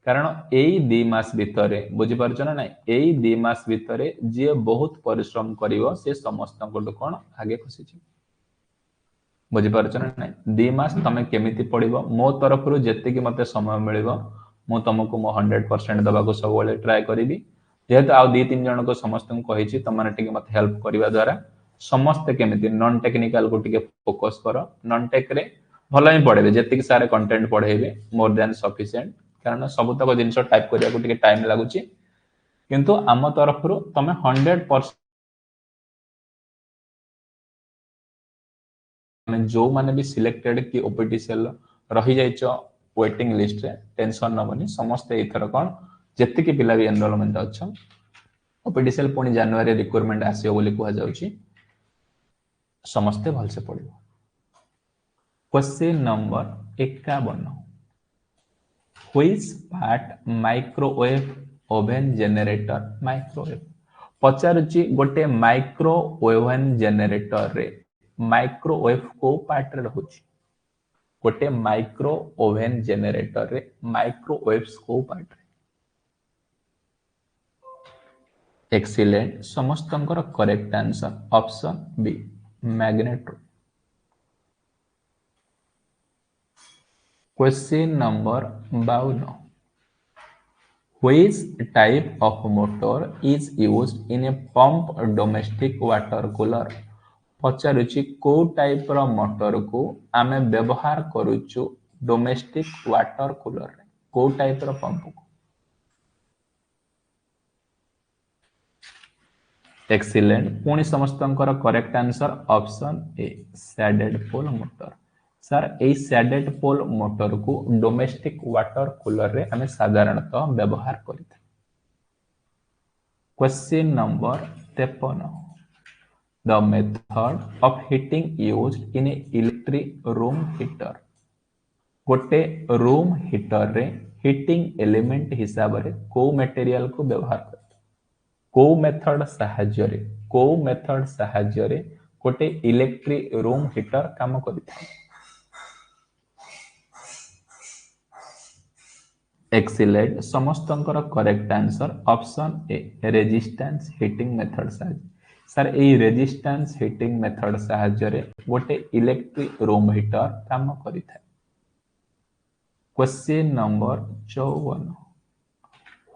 Speaker 1: कारण एई 2 मास भितरे बुझी परछ ना नै एई 2 मास भितरे जे बहुत परिश्रम करिवो से समस्त को कोन आगे खसिछि बुझी परछ ना नै 2 मास तमे केमिति पढिबो मो तरफ रु जेते कि मते समय मिलिबो मो तुमको मो 100% दबा को सब वाले ट्राई करिवि जेहेतु आ 2-3 जन को समस्त को कहिछि त माने टिके मते हेल्प करिवा द्वारा समस्त केमिति नॉन टेक्निकल को टिके फोकस करो नॉन टेक रे भलो ही पढेबे जेते कि सारे कंटेंट पढेबे मोर देन सफिशिएंट कारण सब तक जिंस टाइप करिया को टिके टाइम लागुची किंतु आम तरफ रु तमे 100% जो माने भी सिलेक्टेड कि ओपीटीसीएल रही जाइछो वेटिंग लिस्ट रे टेंशन नबनी समस्त एथर कोन जेते कि पिला भी एनरोलमेंट अच्छा ओपीडीसीएल पुणी जनवरी रिक्वायरमेंट आसियो बोली कुहा जाउची समस्ते भलसे पड़िबो। Question number 51 which part microwave oven generator microwave पचारुची गोटे माइक्रोवेव जनरेटर रे माइक्रोवेव को पार्ट रे रहउची गोटे माइक्रोवेव जनरेटर रे माइक्रोवेव्स को पार्ट रे एक्सीलेंट समस्तंकर correct answer option B magnetron. Question number 52 which type of motor is used in a pump domestic water cooler पचारुची को टाइप रो मोटर को आमे व्यवहार करूछु डोमेस्टिक वाटर कूलर रे को टाइप रो पंप को एक्सीलेंट पुणी समस्तंकर correct answer option A shaded pole motor. Sir ए सैडेड पोल मोटर को डोमेस्टिक वाटर कूलर रे हमें साधारणतः व्यवहार करिथा। Question number 53 the method of heating used in a electric room heater गोटे रूम हीटर रे हीटिंग एलिमेंट हिसाब रे को मटेरियल को व्यवहार कर को मेथड साहाय्य रे गोटे इलेक्ट्रिक रूम हीटर काम करिथा। एक्सीलेंट समस्तंकर correct answer option A resistance heating method साहाय्य। सर ए रेजिस्टेंस हीटिंग मेथड साहाय्य रे गोटे इलेक्ट्रिक रूम हीटर काम करिथा। Question number 54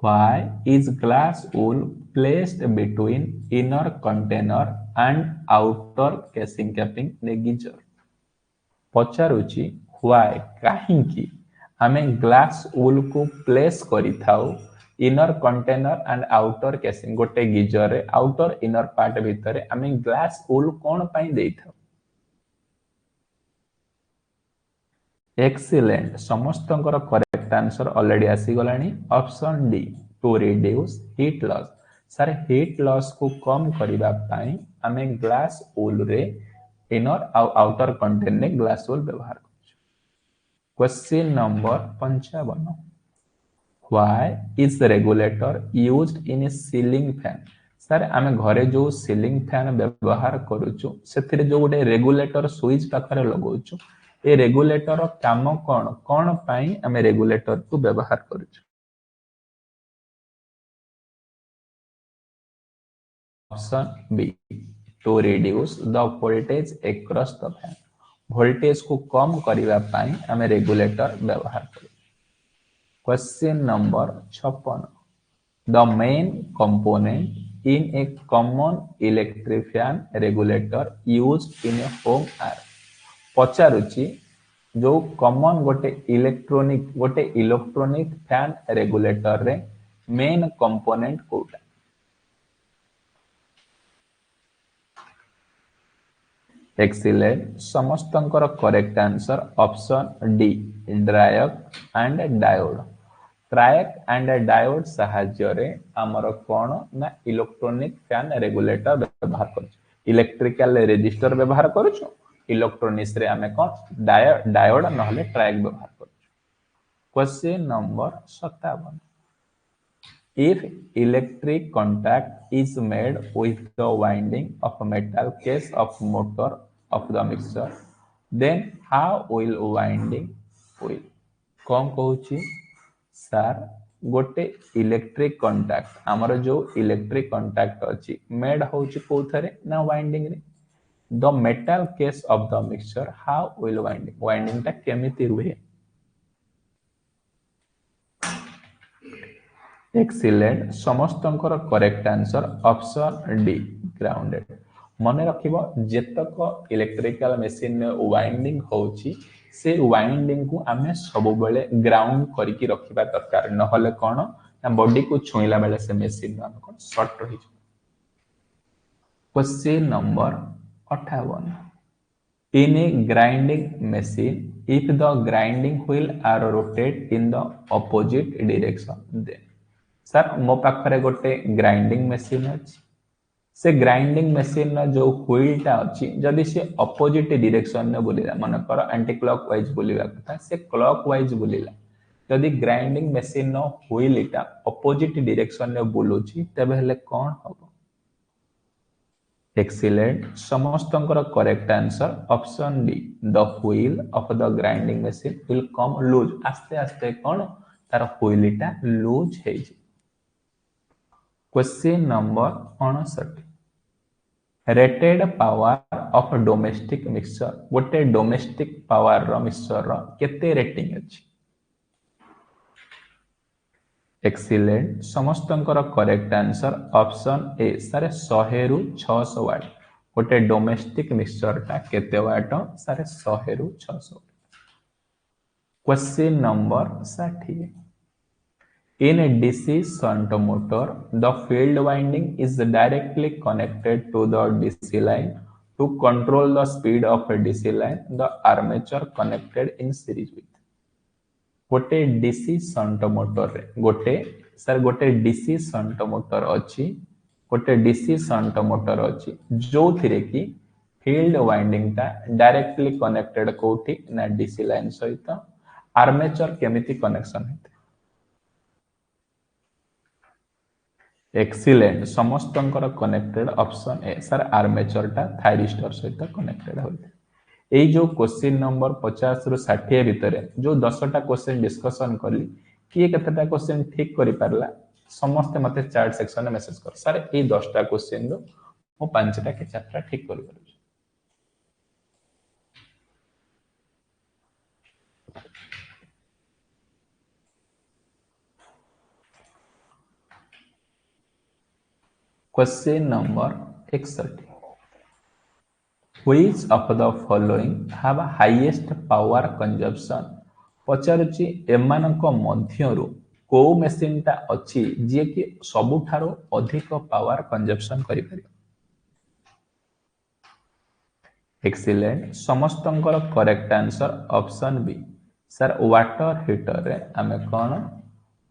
Speaker 1: Why is glass wool placed between inner container and outer casing capping geyser पचारुची why काहींकी आमे ग्लास वूल को प्लेस करी थाउ inner container and outer casing गोटे गीजर रे आउटर इनर पार्ट भितरे आमे ग्लास वूल कोन पई देई थाउ। एक्सीलेंट समस्तंकर करेक्ट आंसर ऑलरेडी आसी गलानी option D to reduce heat loss. Sir heat loss को कम करिबा पई आमे ग्लास वूल रे इनर आउटर कंटेनर ने ग्लास वूल व्यवहार करछु। Question number 55 why is regulator used in A ceiling fan. Sir आमे घरे जो सीलिंग फैन व्यवहार करूछु सेथिरे जो गोटे रेगुलेटर स्विच पाखरे लगाउछु ए रेगुलेटर काम कोन कोन पई आमे रेगुलेटर को व्यवहार करूछु। Option B to reduce the voltage across the fan voltage को कम करिवा पई आमे रेगुलेटर व्यवहार करू। Question number 56 the main component in a common electric fan regulator used in a home are पचारुची जो कॉमन गोटे इलेक्ट्रॉनिक फैन रेगुलेटर रे मेन कंपोनेंट कोटा। एक्सीलेंट समस्तंकर correct answer option D triac and diode. Triac and diode साहाय्य रे हमर कोन ना इलेक्ट्रॉनिक फैन रेगुलेटर व्यवहार करछ इलेक्ट्रिकल रेजिस्टर व्यवहार करछ इलेक्ट्रॉनिक्स रे हमें कोन डायोड नहले ट्रायक व्यवहार करछ। Question number 57 if electric contact is made with the winding of metal case of motor of the mixer then how will winding will कौन कहूची सर गोटे इलेक्ट्रिक कांटेक्ट हमर जो इलेक्ट्रिक कांटेक्ट अछि मेड होची कोथरे ना वाइंडिंग रे the metal case of the mixture how will winding ता केमिति रुहे। एक्सीलेंट समस्तंकर correct answer option D grounded. मन रखिबो जेतक इलेक्ट्रिकल मशीन वाइंडिंग होची से वाइंडिंग को आमे सब बेले ग्राउंड करके रखिबा दरकार नहले कोन ना बॉडी को छुईला बेले से मशीन हम कोन शॉर्ट रही। Question number 58 in a grinding machine if the grinding wheel are rotated in the opposite direction then sir मो पाखरे गोटे ग्राइंडिंग मशीन अच्छी से ग्राइंडिंग मशीन जो व्हील टा अच्छी जदि से अपोजिट डायरेक्शन में बुलिला मन कर एंटी क्लॉक वाइज बुलिवा कथा से क्लॉक वाइज बुलिला जदि ग्राइंडिंग मशीन व्हील टा अपोजिट डायरेक्शन में बुलुची तबे हेले कोन हबो एक्सीलेंट समस्तंकर correct answer option D the wheel of the grinding machine will come loose आस्ते आस्ते कोन तार व्हील टा लूज हे जे question number 59 rated power of domestic mixture गोटे डोमेस्टिक पावर रो मिक्सचर रो केते रेटिंग अछि एक्सीलेंट समस्तंकर करेक्ट आंसर ऑप्शन ए सारे 100 रु 600 वाट गोटे डोमेस्टिक मिक्सचर टा केते वाट सारे 100 रु 600 question number 60 In a DC shunt motor, the field winding is directly connected to the DC line. To control the speed of a DC line, the armature connected in series with. गोटे DC shunt motor रे गोटे DC shunt motor अच्छी गोटे DC shunt motor अच्छी जो थिरे की field winding टा डायरेक्टली कनेक्टेड कोठी ना DC लाइन सहित आर्मेचर केमिति कनेक्शन हेते एक्सीलेंट समस्तंकर connected option A sir armature टा थायरिस्टर सहित कनेक्टेड होते एई जो क्वेश्चन नंबर 50 रु 60 भितरे जो 10टा क्वेश्चन डिस्कशन कली किए केतेटा क्वेश्चन ठीक करि पारला समस्त मते चैट सेक्शन में मेसेज कर सर एई 10टा क्वेश्चन रो मो 5टा के 4टा ठीक करि पारु question number 61 Which of the following have highest power consumption पचारुची एमानक मध्यरु को मेसिन टा अछि जे कि सबुठारो अधिक पावर कंजप्शन करि पारि एक्सीलेंट समस्तंकर correct answer option B sir water heater रे आमे कोन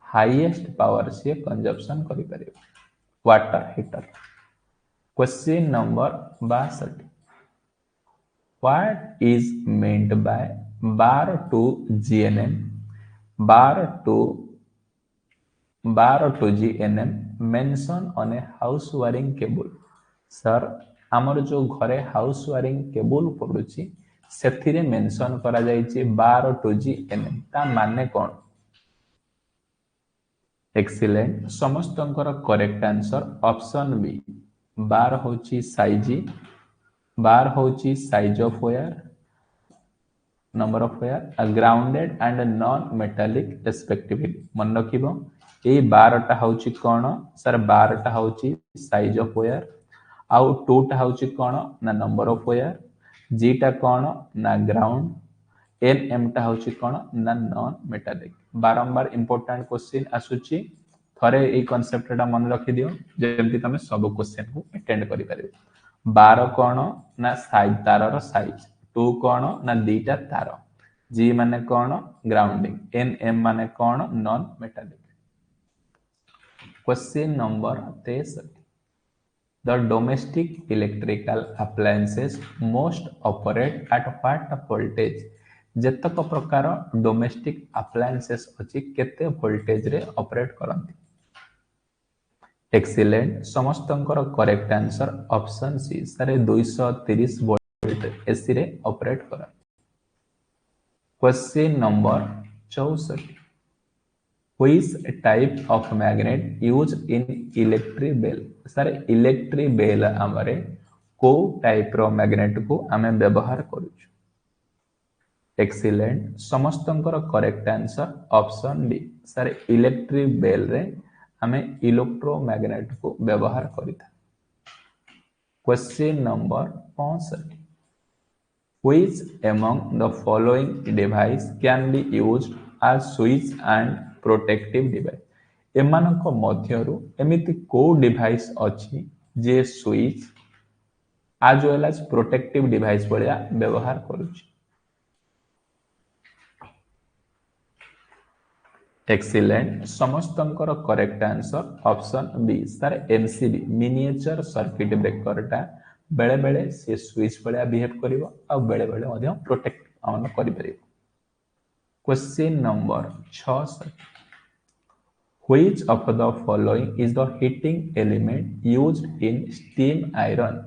Speaker 1: हाईएस्ट पावर से कंजप्शन करि पारि water heater question number 62 What is meant by bar to GNM bar to GNM mention on a house wiring cable sir आमर जो घरे house wiring cable पड़ुची सेथिरे मेंशन करा जायछि बार टू GNM ता माने कोन एक्सीलेंट समस्तंकर करेक्ट आंसर ऑप्शन बी बार होची साइज बार होची size of wire number of wire grounded and non metallic respectively मन रखिबो ए 12टा होची कोन सर 12टा होची साइज ऑफ वायर आउ 2टा होची कोन ना नंबर ऑफ वायर जी टा कोन ना ग्राउंड एन एम टा होची कोन ना नॉन मेटालिक बारंबार इंपोर्टेंट क्वेश्चन आसुची थरे ए कांसेप्ट टा मन रखि दियो जेमति तमे सब क्वेश्चन को अटेंड करि पारिबो 12 कोन ना साइज तारर साइज 2 कोन ना दीटा तार जी माने कोन ग्राउंडिंग एन एम माने कोन non metallic question number 63 The domestic electrical appliances most operate at what voltage जेतक प्रकार डोमेस्टिक अप्लायंसेस अछि केते वोल्टेज रे ऑपरेट करंती एक्सीलेंट समस्तंकर करेक्ट आंसर ऑप्शन सी सारे 230 वोल्ट एसी रे ऑपरेट कर question number 64 Which type of magnet used in electric bell सारे इलेक्ट्रिक बेल आमरे को टाइप रो मैग्नेट को आमे व्यवहार करूछु एक्सीलेंट समस्तंकर करेक्ट आंसर ऑप्शन डी सारे इलेक्ट्रिक बेल रे आमे इलेक्ट्रोमैग्नेट को व्यवहार करिता question number 65 Which among the following device can be used as switch and protective device एमानक मध्यरु एमिति को डिवाइस अछि जे switch as well as protective device बलिया व्यवहार करूछि एक्सीलेंट समस्तंकर correct answer option B sir MCB miniature circuit ब्रेकरटा बेले बेले से स्विच भाया बिहेव करिवो आ बेले बेले मध्य प्रोटेक्ट ऑन करि परिवो। Question number 6 Which of the following is the heating element used in steam iron?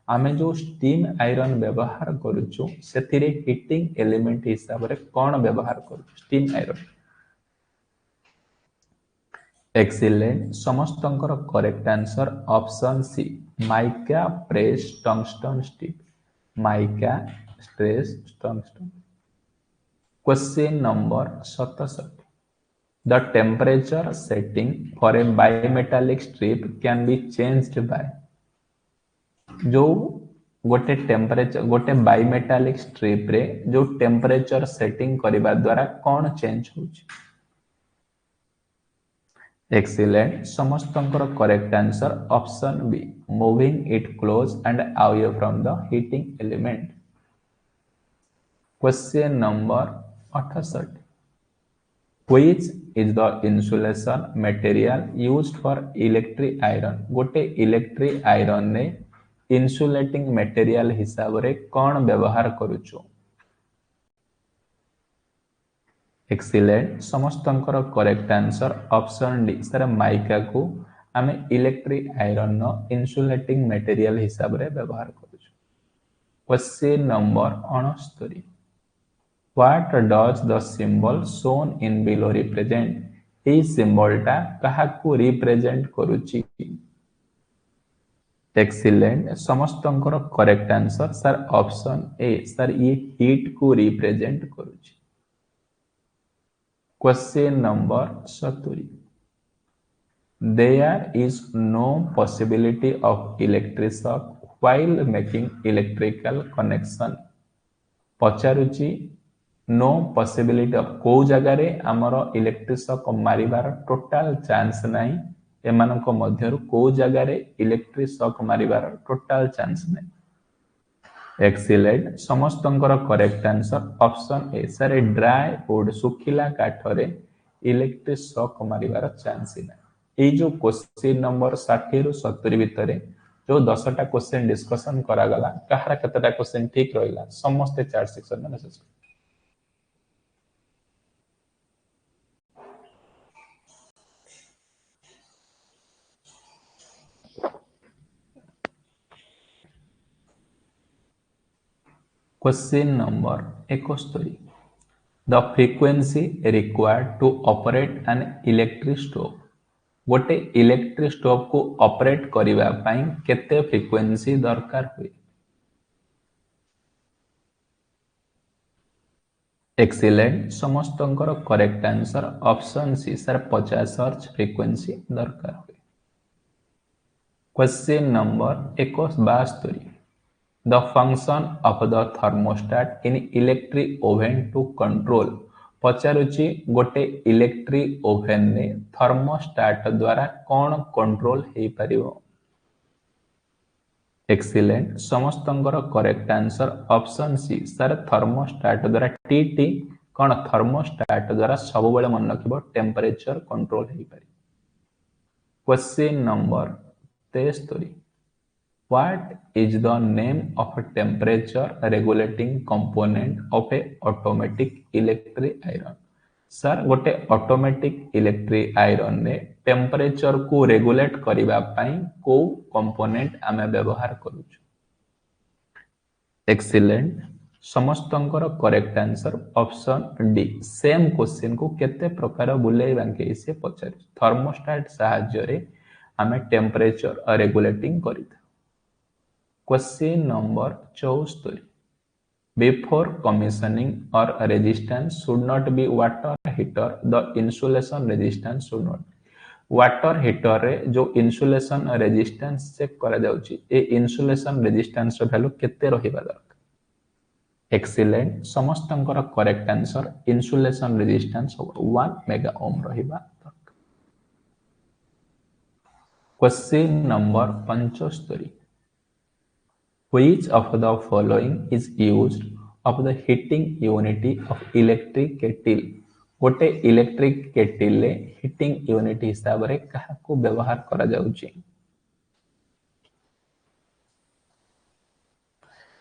Speaker 1: आमे जो स्टीम आयरन व्यवहार करूछु सेथिरे हीटिंग एलिमेंट हिसाब रे कोन व्यवहार करूछु स्टीम आयरन। एक्सीलेंट समस्तंकर correct answer option C mica press tungsten steel mica stress tungsten. Question number 67 The temperature setting for a bimetallic strip can be changed by जो गोटे temperature गोटे बाइमेटालिक स्ट्रिप रे जो टेम्परेचर सेटिंग करबा द्वारा कौन change होची। एक्सीलेंट समस्तंकर correct answer option B moving it close and away from the heating element. Question number 68 Which is the insulation material used for electric iron? गोटे इलेक्ट्रिक आयरन ने insulating material हिसाब रे कौन व्यवहार करूचो। एक्सीलेंट समस्तंकर correct answer option D sir mica को आमे इलेक्ट्रिक आयरन नो इंसुलेटिंग मटेरियल हिसाब रे व्यवहार करूचो। Question number 69 What does the symbol shown in below represent? ए सिंबल टा काहाकू रिप्रेजेंट करूची। एक्सीलेंट समस्तंकर correct answer sir option A sir ये हीट को रिप्रेजेंट करूची। Question number 70 There is no possibility of electric shock while making electrical connection। पचारुची no possibility of को जगह रे हमर इलेक्ट्रिक शॉक मारिबार टोटल चांस नाही एमानक मध्यरु को जगह रे इलेक्ट्रिक शॉक मारिबार टोटल चांस नाही। एक्सीलेंट समस्तंकर correct answer option A sir dry wood सुखिला काठ रे इलेक्ट्रिक शॉक मारिबार चांस नाही। ए जो क्वेश्चन नंबर 60 रु 70 भितरे जो 10टा क्वेश्चन डिस्कशन करा गला कहार कतटा क्वेश्चन ठीक रहिला समस्त चार्ट सेक्शन में message. Question number 71 The frequency required to operate an electric stove गोटे इलेक्ट्रिक स्टोव को ऑपरेट करिवा पाई केते फ्रीक्वेंसी दरकार हुए। एक्सीलेंट समस्तंकर correct answer option C sir 50 hertz frequency दरकार हुए। Question number 72 The function of the thermostat in electric oven to control पचारुची गोटे इलेक्ट्रिक ओवेन ने थर्मोस्टाट द्वारा कौन कंट्रोल हे परिवो। एक्सीलेंट समस्तंकर correct answer option C sir thermostat द्वारा टीटी कौन थर्मोस्टाट द्वारा सब बेले मन रखिबो टेम्परेचर कंट्रोल हे पारि। Question number 73 What is the name of a temperature regulating component of a automatic electric iron? Sir गोटे ऑटोमेटिक इलेक्ट्रिक आयरन ने टेम्परेचर को रेगुलेट करिबा पाई को कंपोनेंट आमे व्यवहार करूछु। एक्सीलेंट समस्तंकर correct answer option D same question को केते प्रकार बुलाई बांके से पचारि थर्मोस्टेट सहाय्य रे आमे टेम्परेचर रेगुलेटिंग करिता। Question number 74 Before commissioning or resistance should not be water heater the insulation resistance should not water heater रे जो इंसुलेशन रेजिस्टेंस चेक करा जाउची ए इंसुलेशन रेजिस्टेंस रो वैल्यू केते रहिबा दरकार। एक्सीलेंट समस्तंकर correct answer insulation resistance 1 mega ohm रहिबा दरकार। Question number 75 Which of the following is used of the heating unity of electric kettle? गोटे इलेक्ट्रिक केटिल हिटिंग यूनिट हिसाब रे काहाकू व्यवहार करा जाउची?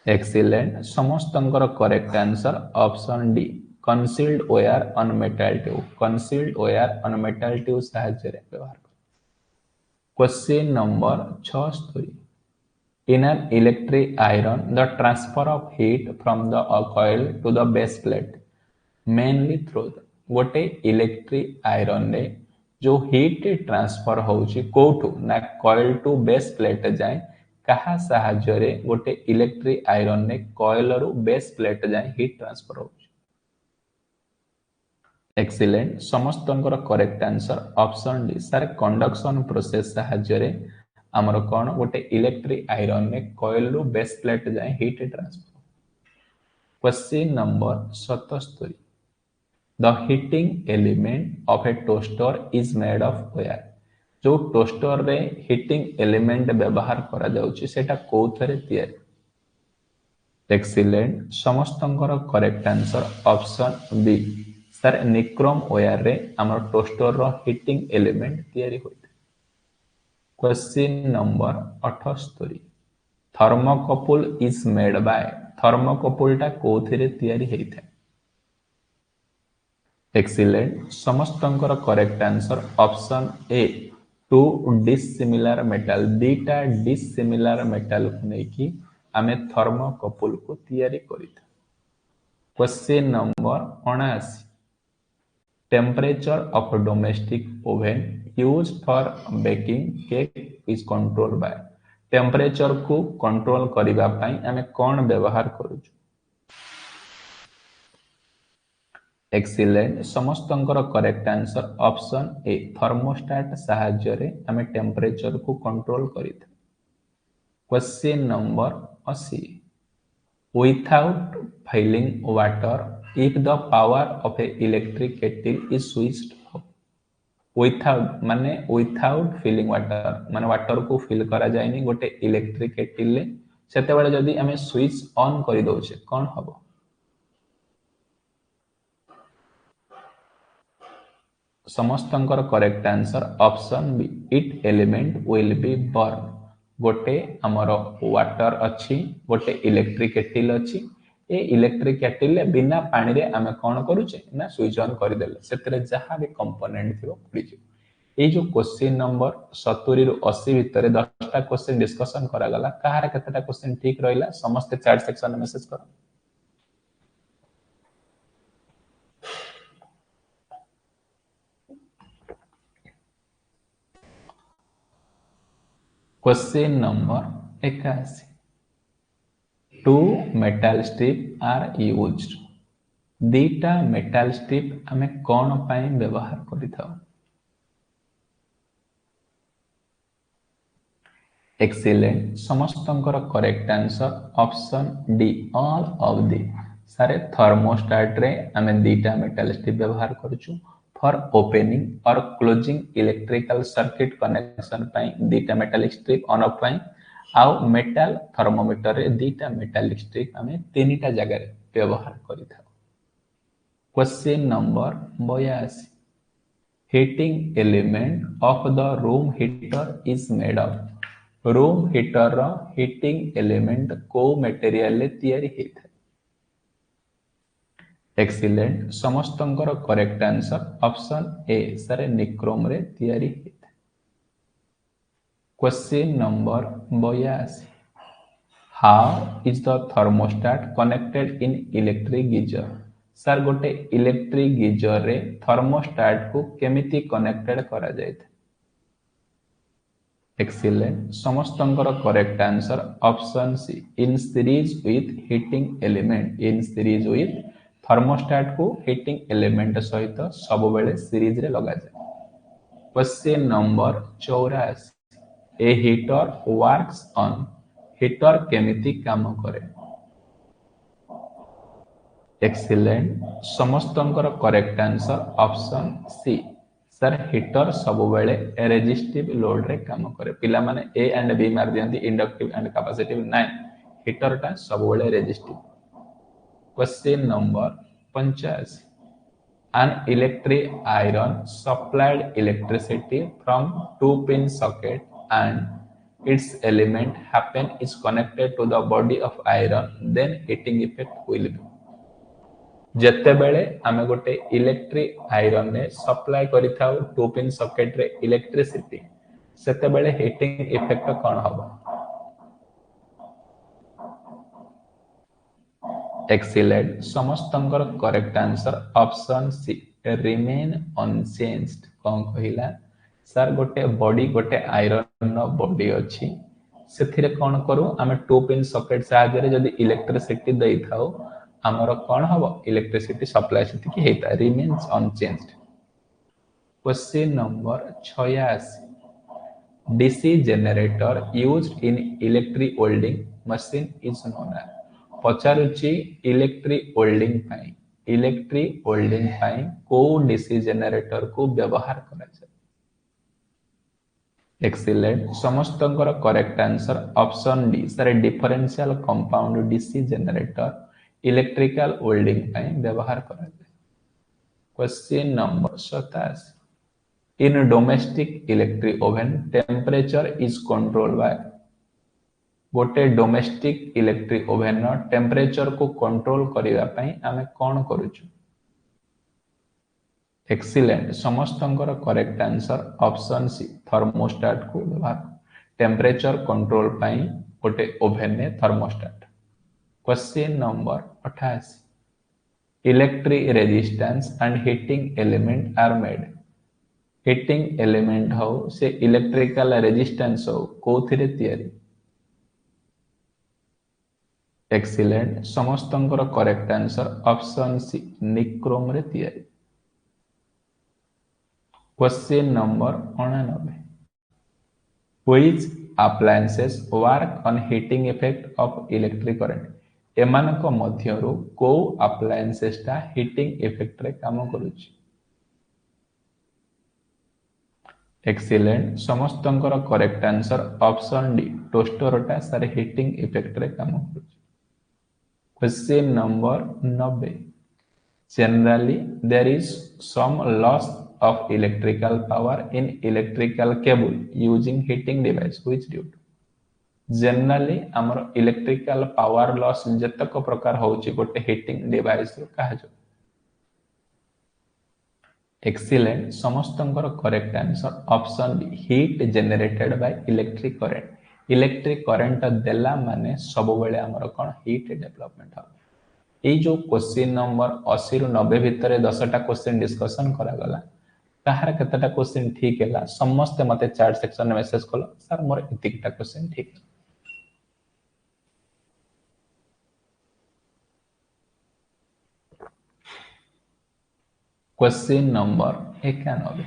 Speaker 1: एक्सीलेंट समस्तंकर correct answer option D concealed wire on metal tube. Concealed wire on metal tube साहाय्य रे व्यवहार कर। Question number 76 In an electric iron, the transfer of heat from the coil to the base plate mainly through the गोटे electric iron रे जो heat transfer होउची कोठू ना coil to base plate जाए कहा साहाय्य रे गोटे इलेक्ट्रिक आयरन रे कॉइल रु बेस प्लेट जाए हीट ट्रांसफर होउची? एक्सीलेंट समस्तंकर correct answer option D sir conduction process साहाय्य रे आमर कौन गोटे इलेक्ट्रिक आयरन रे कॉइल रु बेस प्लेट जाए heat transfer. Question number 77 the heating element of a toaster is made of wire. जो टोस्टर रे हीटिंग एलिमेंट व्यवहार करा जाउची सेटा कोथरे तयारी? एक्सीलेंट समस्तंकर correct answer option B sir nichrome wire रे आमर टोस्टर रो हीटिंग एलिमेंट तयारी होय। Question number 78 thermocouple is made by. Thermocouple टा कोथिरे तयारी हेइथा? एक्सीलेंट समस्तंकर correct answer option A two dissimilar metal. दीटा डिसिमिलर मेटल को नेकी आमे थर्मोकपल को तयारी करिथा। Question number 79 temperature of domestic oven used for baking cake is controlled by। Temperature को कंट्रोल करिबा पई आमे कोन व्यवहार करूछु? एक्सीलेंट समस्तंकर करेक्ट आंसर ऑप्शन ए थर्मोस्टेट साहाय्य रे आमे टेम्परेचर को कंट्रोल करिथा। Question number 80 without filling water if the power of a electric kettle is switched off. Without माने विथआउट फिलिंग वाटर माने वाटर को फिल करा जायनी गोटे इलेक्ट्रिक केटल ले सेते बेले जदी हमें स्विच ऑन करि दोछे कोन हबो? समस्तंकर correct answer option B it element will be burn. गोटे हमर वाटर अछि गोटे इलेक्ट्रिक केटल अछि ए इलेक्ट्रिक केटल ले बिना पानी रे आमे कोन करूचे ना स्विच ऑन करि देले सेतरे जहां भी कंपोनेंट थिबो पड़ी जे। ए जो क्वेश्चन नंबर 70 रु 80 भितरे 10टा क्वेश्चन डिस्कशन करा गला कहार केतेटा क्वेश्चन ठीक रहिला समस्त चैट सेक्शन में मैसेज करो। Question number 81 two metal strip are used. दीटा मेटल स्ट्रिप आमे कोन पाई व्यवहार करिथाउ? एक्सीलेंट समस्तंकर correct answer option D all of the सारे थर्मोस्टेट रे आमे दीटा मेटल स्ट्रिप व्यवहार करूछु फॉर ओपनिंग और क्लोजिंग इलेक्ट्रिकल सर्किट कनेक्शन पाई दीटा मेटालिक स्ट्रिप ऑन ऑफ पाई आउ मेटल थर्मोमीटर रे दीटा मेटालिक स्ट्रिप आमे तीनटा जगह रे व्यवहार करिथाउ। Question number 82 heating element of the room heater is made of. Room heater रो हीटिंग एलिमेंट को मटेरियल ले तयारी हेथाय? एक्सीलेंट समस्तंकर करेक्ट आंसर ऑप्शन ए सरे निक्रोम रे तयारी हेथाय। Question number 82 how is the thermostat connected in electric geyser. Sir गोटे इलेक्ट्रिक गीजर रे थर्मोस्टेट को केमिति कनेक्टेड करा जायते? एक्सीलेंट समस्तंकर correct answer option C in series with heating element. In series with thermostat को हीटिंग एलिमेंट सहित सब बेले सीरीज रे लगा जाए। Question number 84 a heater works on. Heater केमिति काम करे? एक्सीलेंट समस्तंकर correct answer option C sir heater सब बेले रेजिस्टिव लोड रे काम करे। पिला माने ए एंड बी मार दियंती इंडक्टिव एंड कैपेसिटिव नाइन हीटर टा सब बेले resistive. Question number 85 An electric iron supplied electricity from two-pin socket and its element happen is connected to the body of iron, then heating effect will be. ଯେତେବେଳେ ଆମେ ଗୋଟେ electric ଆଇରନରେ supply କରିଥାଉ two pin ସକେଟରେ electricity, ସେତେବେଳେ heating effect କ'ଣ ହବ? Excellent. ସମସ୍ତଙ୍କର correct answer option C remain unchanged. କ'ଣ କହିଲା ସାର୍? ଗୋଟେ ବଡି, ଗୋଟେ ଆଇରନ ବଡି ଅଛି, ସେଥିରେ କ'ଣ କରୁ ଆମେ ଟୁ ପିନ୍ ସକେଟ ସାହାଯ୍ୟରେ ଯଦି ଇଲେକ୍ଟ୍ରିସିଟି ଦେଇଥାଉ, ଆମର କ'ଣ ହବ? ଇଲେକ୍ଟ୍ରିସିଟି ସପ୍ଲାଏ ସେତିକି ହେଇଥାଏ, remains unchanged. Question number 86 DC generator used in electric welding machine is known as। पचारुची इलेक्ट्रिक वेल्डिंग पाई को डीसी जनरेटर को व्यवहार करा जाए। एक्सीलेंट। समस्तंकर correct answer option D sir differential compound DC generator electrical welding पाई व्यवहार करा जाए। Question number 87 in domestic electric oven temperature is control by. गोटे डोमेस्टिक इलेक्ट्रिक ओवन टेम्परेचर को कंट्रोल करिवा पई आमे कोन करूछु? एक्सीलेंट। समस्तंकर correct answer option C thermostat को व्यवहार टेम्परेचर कंट्रोल पई गोटे ओवन ने thermostat. Question number 88 electric resistance and heating element are made. Heating element हो से इलेक्ट्रिकल रेजिस्टेंस हो कोथिरे तयारी? एक्सीलेंट। समस्तंकर correct answer option C nichrome रे तयारी। Question number 89 which appliances work on heating effect of electric current. एमानक मध्यरु को अप्लायंसेस ता हीटिंग इफेक्ट रे काम करूची? एक्सीलेंट। समस्तंकर करेक्ट आंसर ऑप्शन डी टोस्टरटा सारे हीटिंग इफेक्ट रे काम करूची। Question number 90 generally there is some loss of electrical power in electrical cable using heating device which due to। Generally आमर इलेक्ट्रिकल पावर लॉस जतक प्रकार होची गोटे हीटिंग डिवाइस रो कहा जो। एक्सीलेंट। समस्तंकर correct answer option B heat generated by electric current. Electric current देला माने सब बेले हमर कोन हीट डेवलपमेंट हो। ए जो क्वेश्चन नंबर 80 रु 90 भितरे 10टा क्वेश्चन डिस्कशन करा गला, कहार केतटा क्वेश्चन ठीक हैला समस्त मते चैट सेक्शन में मेसेज कलो सर मोर एतिकटा क्वेश्चन ठीक है। Question number 91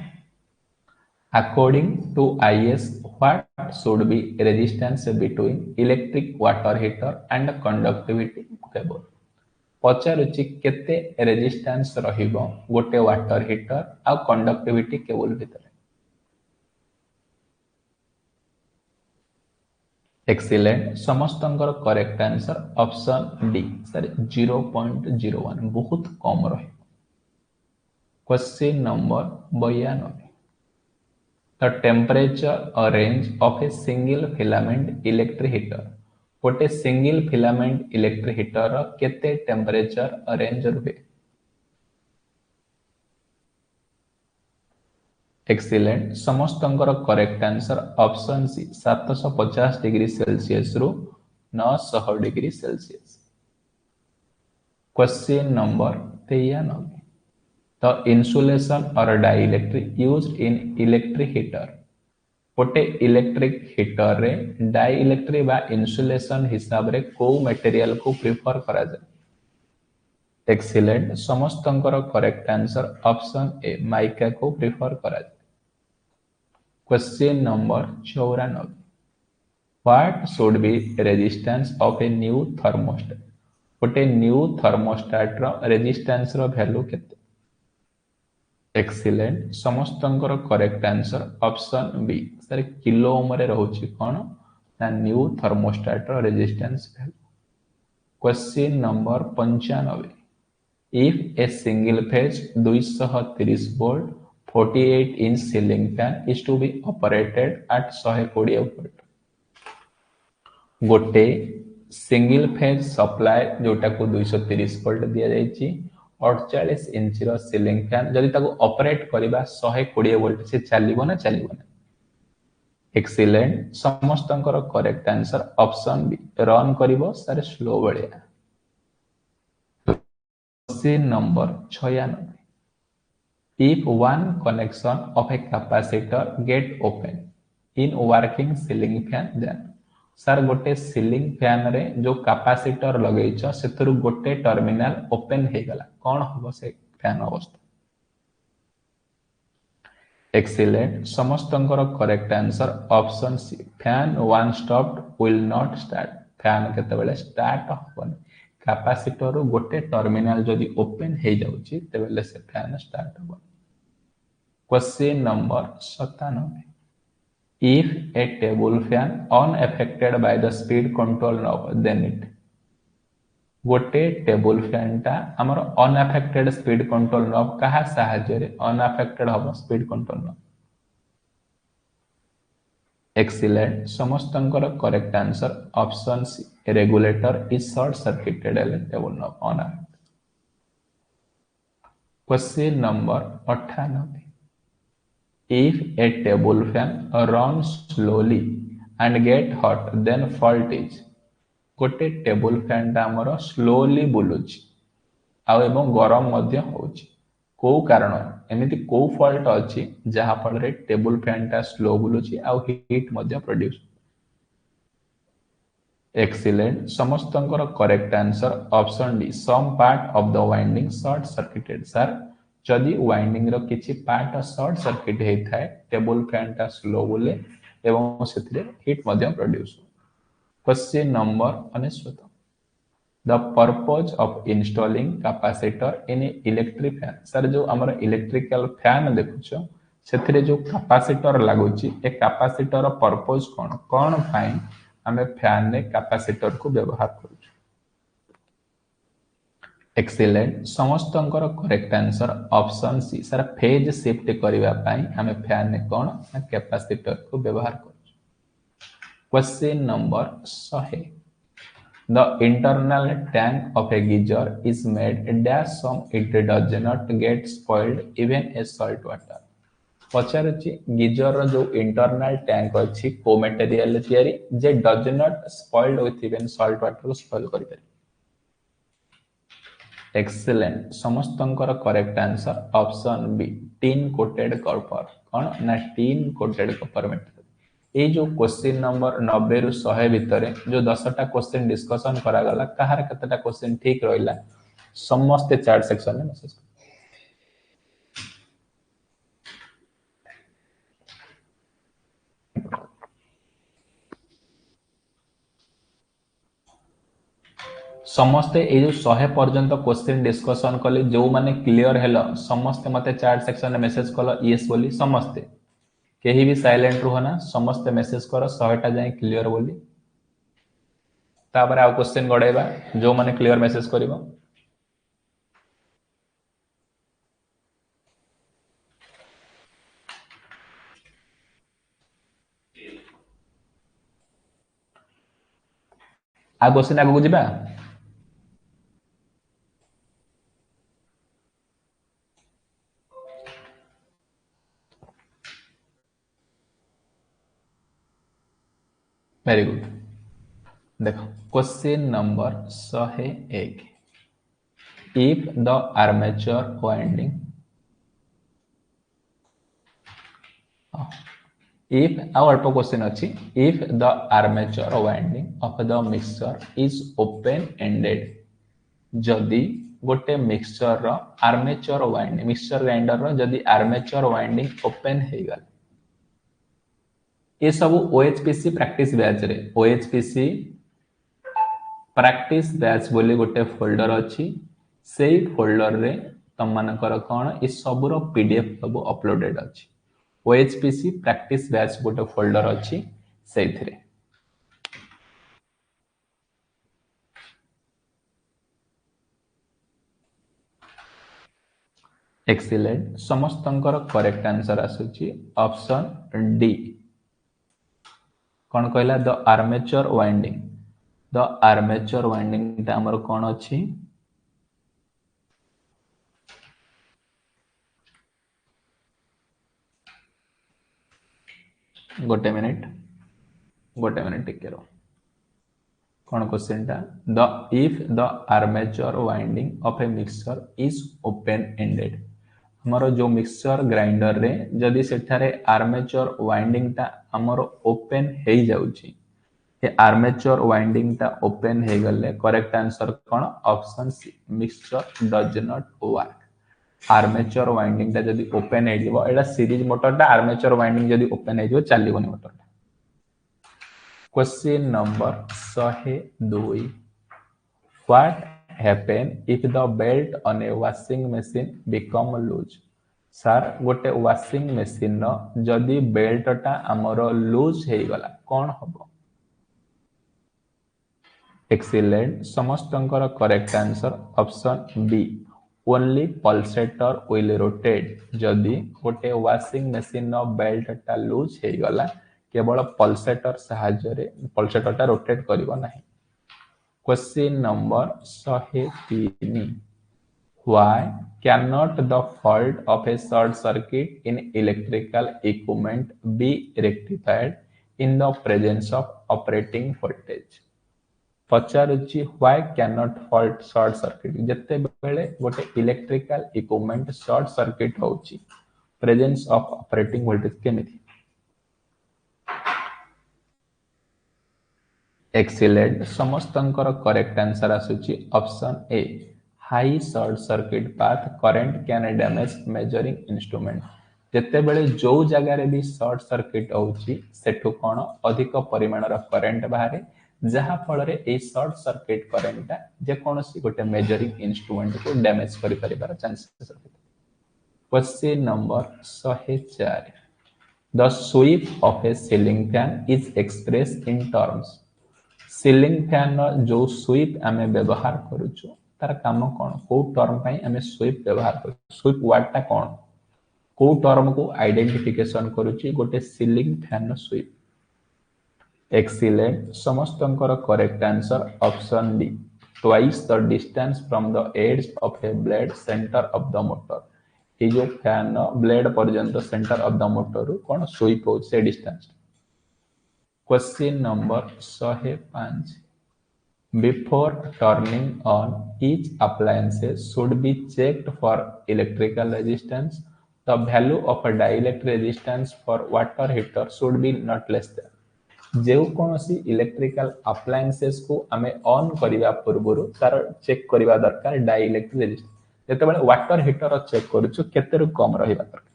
Speaker 1: according to IS what should be resistance between electric water heater and conductivity cable। पचारुची केते रेजिस्टेंस रहिबो गोटे वाटर हीटर आ कंडक्टिविटी केबल भितर? एक्सीलेंट। समस्तंकर correct answer option D sir 0.01 बहुत कम रहे। Question number 92 the temperature range of a single filament electric heater. गोटे सिंगल फिलामेंट इलेक्ट्रिक हीटर केते टेम्परेचर रेंज रुहे? एक्सीलेंट। समस्तंकर correct answer option C 750 degree Celsius रु 900 degree Celsius. Question number 93 the insulation or dielectric used in electric heater. गोटे electric heater रे dielectric बा insulation हिसाब रे को मटेरियल को प्रिफर करा जाए? एक्सीलेंट। समस्तंकर correct answer option A mica को प्रिफर करा जाए। Question number 94 what should be resistance of a new thermostat. गोटे न्यू थर्मोस्टेट रो रेजिस्टेंस रो वैल्यू केते? एक्सीलेंट। समस्तंकर correct answer option B sir kilo ohm रे रहउची कोन ना न्यू थर्मोस्टेट रो resistance value. Question number 95 If a single phase 230 volt 48 inch ceiling fan is to be operated at 120 volt, गोटे सिंगल फेज सप्लाई जोटा को 230 volt दिया जायछि 48 inch रो ceiling fan जदि ताको ऑपरेट करबा 120 वोल्ट से चलिबो ना चलिबो ना। एक्सीलेंट समस्तंकर correct answer option B run करिवो सर स्लो बळिया। Question number 96 if one connection of a capacitor get open in working ceiling fan then sir गोटे सीलिंग फैन रे जो कैपेसिटर लगेइछ सेतरु गोटे टर्मिनल ओपन हे गला कोन होबो से फैन अवस्था। एक्सीलेंट समस्तंकर correct answer option C fan one stopped will not start fan केते बेले स्टार्ट होबन कैपेसिटर रो गोटे टर्मिनल जदि ओपन हे जाउची ते बेले से फैन स्टार्ट होबन। Question number 97 if a table fan unaffected by the speed control knob then it गोटे टेबल फैन टा हमर अनअफेक्टेड स्पीड कंट्रोल नॉब कहा सहायता रे अनअफेक्टेड हबो स्पीड कंट्रोल नॉब। एक्सीलेंट समस्तंकर correct answer option C regulator is short circuited table knob on. Question number 98 if a table fan runs slowly and get hot then fault is गोटे table fan टा हमर slowly बुलुची आ एवं गरम मध्य होची को कारण एमिति को फॉल्ट अछि जहा फल रे टेबल फैन टा स्लो बुलुची आ हीट मध्य प्रोड्यूस। एक्सीलेंट समस्तंकर correct answer option D some part of the winding short circuited sir जदि वाइंडिंग रो किछि पार्ट शॉर्ट सर्किट हे थाए टेबल फैन टा स्लो बुले एवं सेथिरे हीट मध्य produce. Question number 99 the purpose of installing capacitor in electric fan sir जो हमर इलेक्ट्रिकल फैन देखुछो सेथिरे जो कैपेसिटर लागुची ए कैपेसिटर पर्पज कोन कोन फाइन हमें फैन ने कैपेसिटर को व्यवहार करू। एक्सीलेंट समस्तंकर correct answer option C sir phase shift करबा पई हमें फैन ने कोन कैपेसिटर को व्यवहार करू। Question number 100 the internal tank of a geyser is made dash some it does not get spoiled even a salt water पचारछि geyser रो जो इंटरनल टैंक अछि को मटेरियल तयारी जे does not spoiled with even salt water को spoil करि पारे। एक्सीलेंट समस्तंकर correct answer option B tin coated copper कोन ना टीन कोटेड कॉपर मटेरियल। ये जो क्वेश्चन नंबर 90 रु 100 भितर जो 10टा क्वेश्चन डिस्कशन करा गला कहार कतटा क्वेश्चन ठीक रहिला समस्त चैट सेक्शन में मैसेज समस्ते ए जो 100 पर्यंत क्वेश्चन डिस्कशन कले जो माने क्लियर हेलो समस्त मते चैट सेक्शन में मैसेज कलो यस बोली समस्ते केही भी साइलेंट रहना समस्त मैसेज कर 100टा जाय क्लियर बोली तापर आ क्वेश्चन गड़ेबा जो माने क्लियर मैसेज करिवो। आ क्वेश्चन आगु जिबा वेरी गुड देखो question number 101 if the armature winding if our question अछि if the armature winding of the mixture is open ended जदि गोटे मिक्सचर रो आर्मेचर वाइंडिंग मिक्सचर ग्राइंडर रो जदि आर्मेचर वाइंडिंग ओपन हे गल ये सब ओएचपीसी प्रैक्टिस बैच रे ओएचपीसी practice batch बोली गोटे फोल्डर अछि सेही फोल्डर रे तम मानकर कोन ए सब रो पीडीएफ सब अपलोडेड अछि ओएचपीसी प्रैक्टिस बैच गोटे फोल्डर अछि सेथिरे। एक्सीलेंट समस्तंकर करेक्ट आंसर आସୁची ऑप्शन डी कौन कहला the armature winding the armature winding टा हमर कौन अछि गोटे मिनिट टिके रो कौन क्वेश्चन टा the if the armature winding of a mixture is open ended हमर जो मिक्सचर ग्राइंडर रे जदि सेठारे आर्मेचर वाइंडिंग टा हमर ओपन हे जाउची ए आर्मेचर वाइंडिंग टा ओपन हे गले करेक्ट आंसर कोन option C mixture does not work armature winding टा जदि ओपन हे जिवो एडा सीरीज मोटर टा आर्मेचर वाइंडिंग जदि ओपन हे जिवो चालिबोनी मोटर टा question number 102 what happen if the belt on a washing machine become loose sir गोटे वॉशिंग मशीन नो जदि बेल्ट टा हमर लूज हे गला कोन हबो एक्सीलेंट समस्तंकर correct answer option B only pulsator will rotate जदि गोटे वॉशिंग मशीन नो बेल्ट टा लूज हे गला केवल पल्सेटर साहाय्य रे पल्सेटर टा रोटेट करिवो नाही question number 103 why cannot the fault of a short circuit in electrical equipment be rectified in the presence of operating voltage पचारुची why cannot fault short circuit जते बेले गोटे इलेक्ट्रिकल इक्विपमेंट शॉर्ट सर्किट होची presence of operating voltage केमिति excellent समस्तंकर correct answer आସୁची option A high short circuit path current can damage measuring instrument जते बेले जो जगह रे भी शॉर्ट सर्किट होची सेठु कोन अधिक परिमाण रो करंट बाहरे जहा फल रे ए शॉर्ट सर्किट करंट ता जे कोनसी गोटे मेजरिंग इंस्ट्रूमेंट को डैमेज करि परिबार chances question number 104 the SVEEP of A ceiling fan is expressed in terms ceiling fan जो स्वीप आमे व्यवहार करूछु तार काम कोन को टर्म पई आमे स्वीप व्यवहार करू स्वीप वर्ड ता कोन को टर्म को आइडेंटिफिकेशन करूची गोटे सीलिंग फैन स्वीप एक्सीलेंट समस्तंकर correct answer option D twice the distance from the edge of a blade centre of the motor ये जो फैन ब्लेड पर्यंत सेंटर ऑफ द मोटर कोन स्वीप हो से distance question number 105 Before turning on, each appliance should be checked for electrical resistance. The value of a dielectric resistance for water heater should be not less than जो कोनोसी electrical appliances को आमे on करिवा पूर्वरु तार check करिवा दरकार dielectric resistance जेतेबेले water heater check करूछु केते रु कम रहिबा दरकार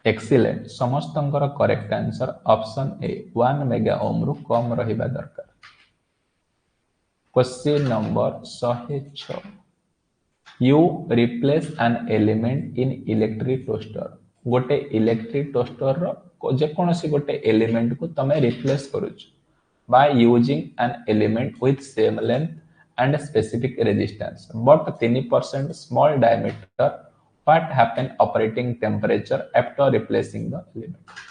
Speaker 1: एक्सीलेंट समस्तंकर correct answer option A 1 mega ohm रु कम रहिबा दरकार question number 106 you replace an element in electric toaster गोटे इलेक्ट्रिक टोस्टर रो जे कोनोसी गोटे एलिमेंट को तमे रिप्लेस करूछ by using an element with same length and specific resistance but 3% small diameter what happen operating temperature after replacing the element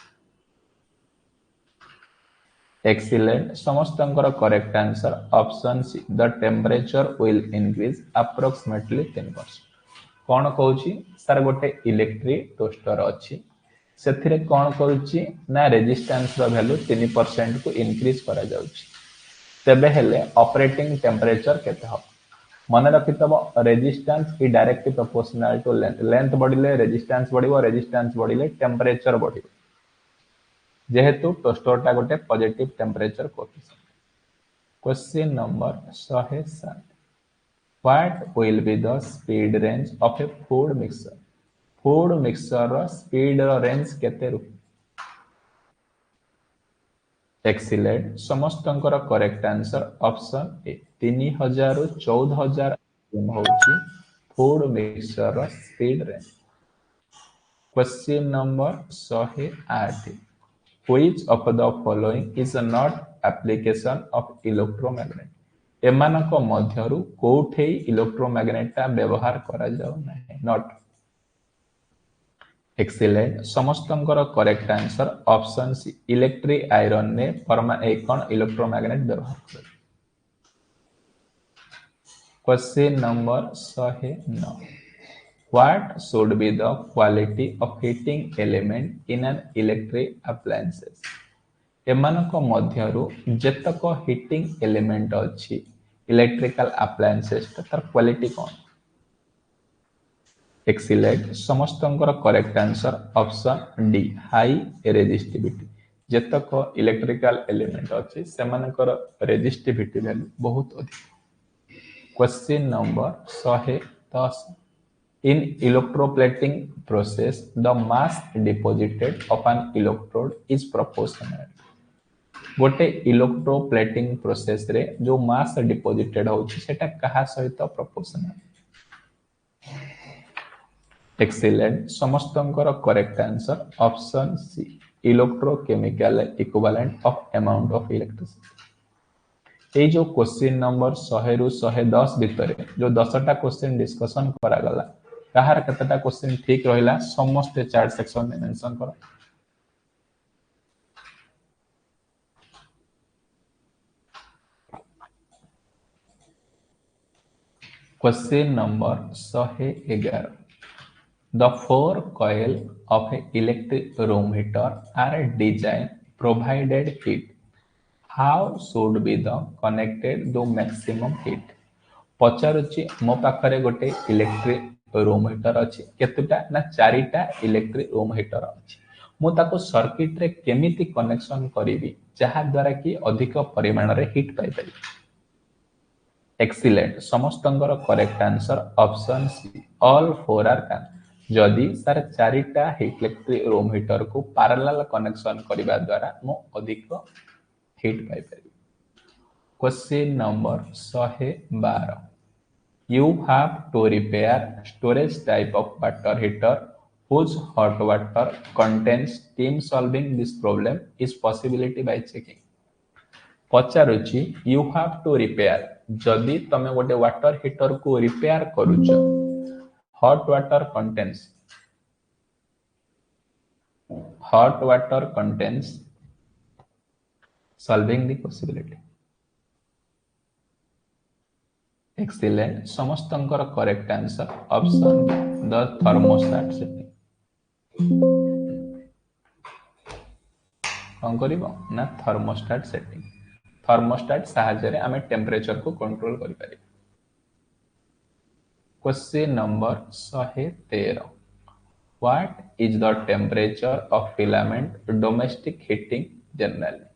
Speaker 1: excellent समस्तंकर correct answer option C the temperature will increase approximately 10% कोन कहूची sir गोटे electric toaster अछि सेथिरे कोन करूची ना resistance रो value 3% को increase करा जाउची तबे हेले ऑपरेटिंग टेम्परेचर केते हो मन रखितबो रेजिस्टेंस की directly proportional to length length बढ़िले रेजिस्टेंस बढ़िले टेम्परेचर बढ़िबो जेहेतु टोस्टर टा गोटे positive temperature coefficient question number 107 what will be the speed range of a food mixture रो स्पीड रो रेंज केते रु एक्सीलेंट समस्तंकर करेक्ट आंसर ऑप्शन ए 3000 रु 14000 होची फूड मिक्सचर रो speed range question number 108 which of the following is not application of electromagnet एमानक मध्यरु कोठे इलेक्ट्रोमैग्नेटा व्यवहार करा जाउ नाही नॉट एक्सीलेंट समस्तंकर correct answer option C electric iron ने कौन इलेक्ट्रोमैग्नेट व्यवहार कर question number 109 what should be the quality of heating element in an electric appliances एमानक मध्यरु जेतक हीटिंग एलिमेंट अछि इलेक्ट्रिकल अप्लायंसेस तार क्वालिटी कौन एक्सीलेंट समस्तंकर correct answer option D high resistivity जेतक इलेक्ट्रिकल एलिमेंट अछि सेमानकर रेजिस्टिविटी वैल्यू बहुत अधिक question number 110 in electroplating process the mass deposited of an electrode is proportional गोटे इलेक्ट्रोप्लेटिंग प्रोसेस रे जो मास डिपोजिटेड होछि सेटा कहा सहित प्रोपोर्शनल एक्सीलेंट समस्तंकर correct answer option C electrochemical equivalent of amount of electricity ए जो क्वेश्चन नंबर 100 रु 110 भितर जो 10टा क्वेश्चन डिस्कशन करा गला कहार कतटा क्वेश्चन ठीक रहिला समस्त चार्ट सेक्शन में मेंशन करो question number 111 The four coil of an electric room heater are designed provided heat. How should be the connected the maximum heat? पचारुची मो पाखरे गोटे इलेक्ट्रिक रूम हीटर अछि केतुटा ना चारिटा इलेक्ट्रिक रूम हीटर अछि मो ताको सर्किट रे केमिति कनेक्शन करिवि जहा द्वारा कि अधिक परिमाण रे हीट पाई पारि एक्सीलेंट समस्तंकर correct answer option C all four are can जदि सार चारिटा इलेक्ट्रिक रूम हीटर को पैरेलल कनेक्शन करिबा द्वारा मो अधिक हीट पाई पारि question number 112 You have to repair storage type of water heater whose hot water contains steam. Solving this problem is possibility by checking. पचारुची you have to repair जदि तमे गोटे वाटर हीटर को रिपेयर करूछ hot water contains solving the possibility excellent समस्तंकर correct answer option the thermostat setting कौन करिवो ना थर्मोस्टेट सेटिंग थर्मोस्टेट साहाय्य रे हमें टेम्परेचर को कंट्रोल करि पारि question number 113 What is the temperature of filament domestic heating generally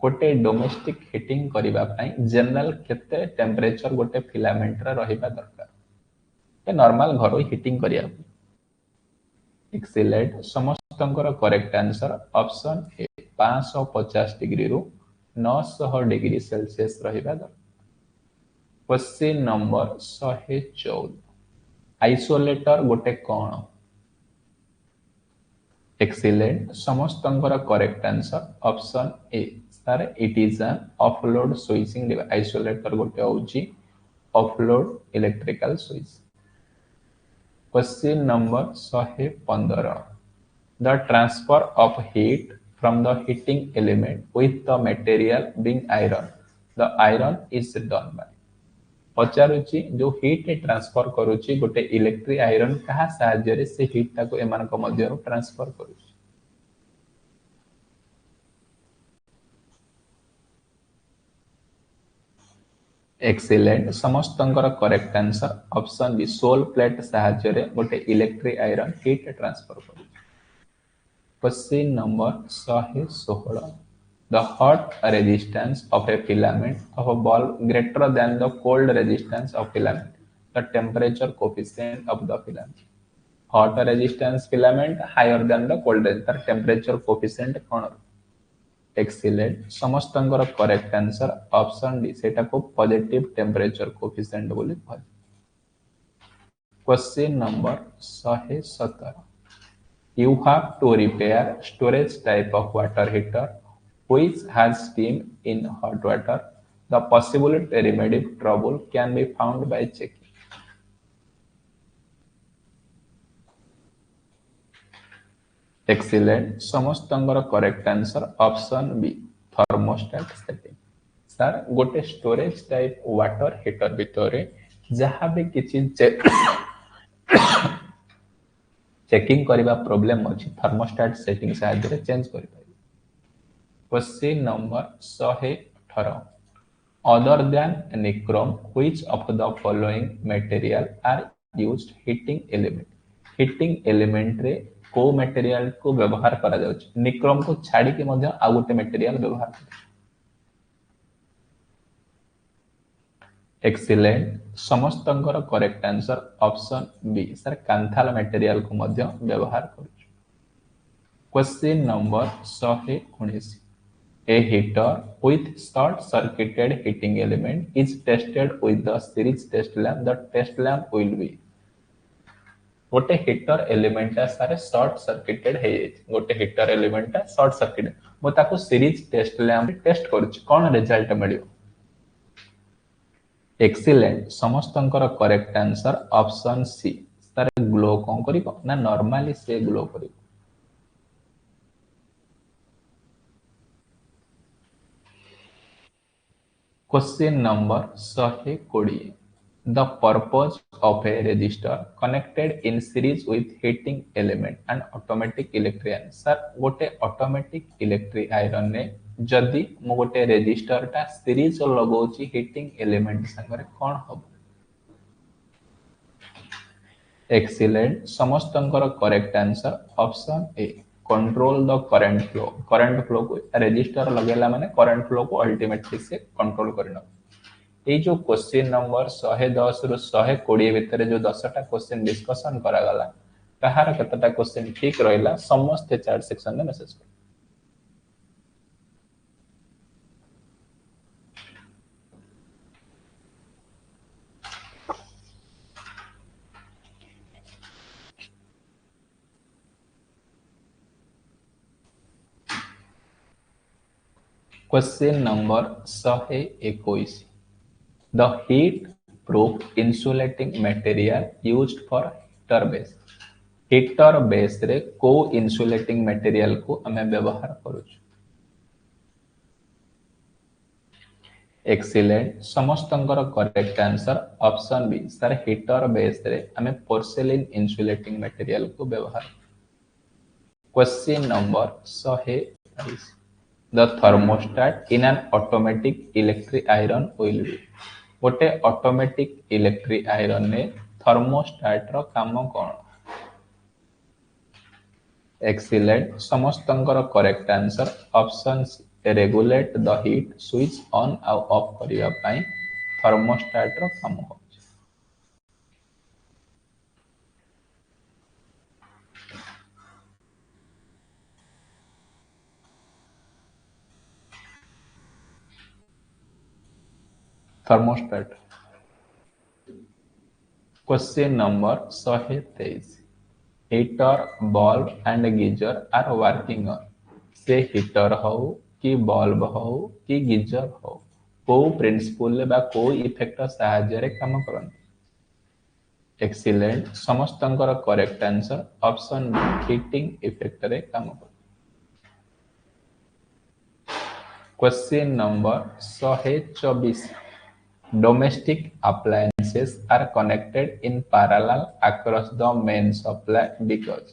Speaker 1: गोटे डोमेस्टिक हीटिंग करिबा पई जनरल केते टेम्परेचर गोटे फिलामेंट रा रहिबा दरकार ए नॉर्मल घरो हीटिंग करिया एक्सीलेंट समस्तंकर correct answer option A 550 degree रु 900 डिग्री सेल्सियस रहिबा दरकार क्वेश्चन नंबर 114 आइसोलेटर गोटे कोन एक्सीलेंट समस्तंकर correct answer option A sir it is an offload switching device isolator गोटे होची offload electrical switch question number 115 the transfer of heat from the heating element with the material being iron the iron is done by पचारुची जो heat transfer करूची गोटे electric iron कहा साहाय्य रे से हीट ताको एमानक मध्यरु ट्रांसफर करूची एक्सीलेंट समस्तंकर correct answer option B sole plate साहाय्य रे गोटे इलेक्ट्रिक आयरन हीट ट्रांसफर करूची question number 116 The hot resistance of a filament of a bulb greater than the cold resistance of filament. The temperature coefficient of the filament. Hot resistance filament higher than the cold resistance. The temperature coefficient कौन? Excellent. समस्तंकर correct answer option D. सेटा को positive temperature coefficient बोले भाई. Question number 117. You have to repair storage type of water heater which has steam in hot water The possible remedy trouble can be found by checking. Excellent. समस्तंगर correct answer option B thermostat setting. Sir गोटे storage type water heater भितर जहाँ भी किसी checking करने problem अच्छी thermostat setting साहाय्य change कर. Question number 118. Other than nichrome, which of the following material are used heating element? Heating element रे को material को व्यवहार करा जाउछ. निक्रोम को छाड़ी के मध्य आ गोटे material व्यवहार करा. एक्सीलेंट. समस्तंकर correct answer option B sir Kanthal material को मध्य व्यवहार करूछ. Question number 119. A heater with short circuited heating element is tested with the series test lamp. The test lamp will be गोटे हीटर एलिमेंट सारे short circuited है. गोटे heater element short circuited मो ताको सीरीज टेस्ट लैंप टेस्ट करूची कोन result मिलियो. Excellent. समस्तंकर correct answer option C sir glow कोन करिवो ना नॉर्मली से ग्लो करिवो. Question number 120. The purpose of a resistor connected in series with heating element and automatic electric iron. Sir गोटे ऑटोमेटिक इलेक्ट्रिक आयरन ने जदि मु गोटे रेजिस्टर टा सीरीज लगाउची हीटिंग एलिमेंट संगरे कोन हबो. एक्सीलेंट. समस्तंकर correct answer option A control the current flow. Current flow को रेजिस्टर लगेला माने करंट फ्लो को अल्टीमेटली से कंट्रोल करना. ये जो क्वेश्चन नंबर 110 रु 120 भितर जो 10टा क्वेश्चन डिस्कशन करा गला कहार कतटा क्वेश्चन ठीक रहिला समस्त चैट सेक्शन में मैसेज कर. Question number 121. The heat-proof insulating material used for heater base. heater base रे को insulating material को हमें व्यवहार करूँ. एक्सीलेंट. समस्तंकर correct answer option B sir heater base रे हमें पोर्सेलिन इंसुलेटिंग मटेरियल को व्यवहार. Question number 123. The thermostat in an automatic electric iron will be. गोटे ऑटोमेटिक इलेक्ट्रिक आयरन ने थर्मोस्टाट रो काम कोन. एक्सीलेंट. समस्तंकर correct answer option C regulate the heat switch on आउ ऑफ करिया पई थर्मोस्टाट रो काम हो. Thermostat. Question number 123. Heater bulb and geyser are working on. से हीटर हो कि बल्ब हो कि गीजर हो को प्रिंसिपल बा को इफेक्ट साहाय्य रे काम करन. एक्सीलेंट. समस्तंकर correct answer option B heating effect रे काम कर. Question number 124. Domestic appliances are connected in parallel across the main supply because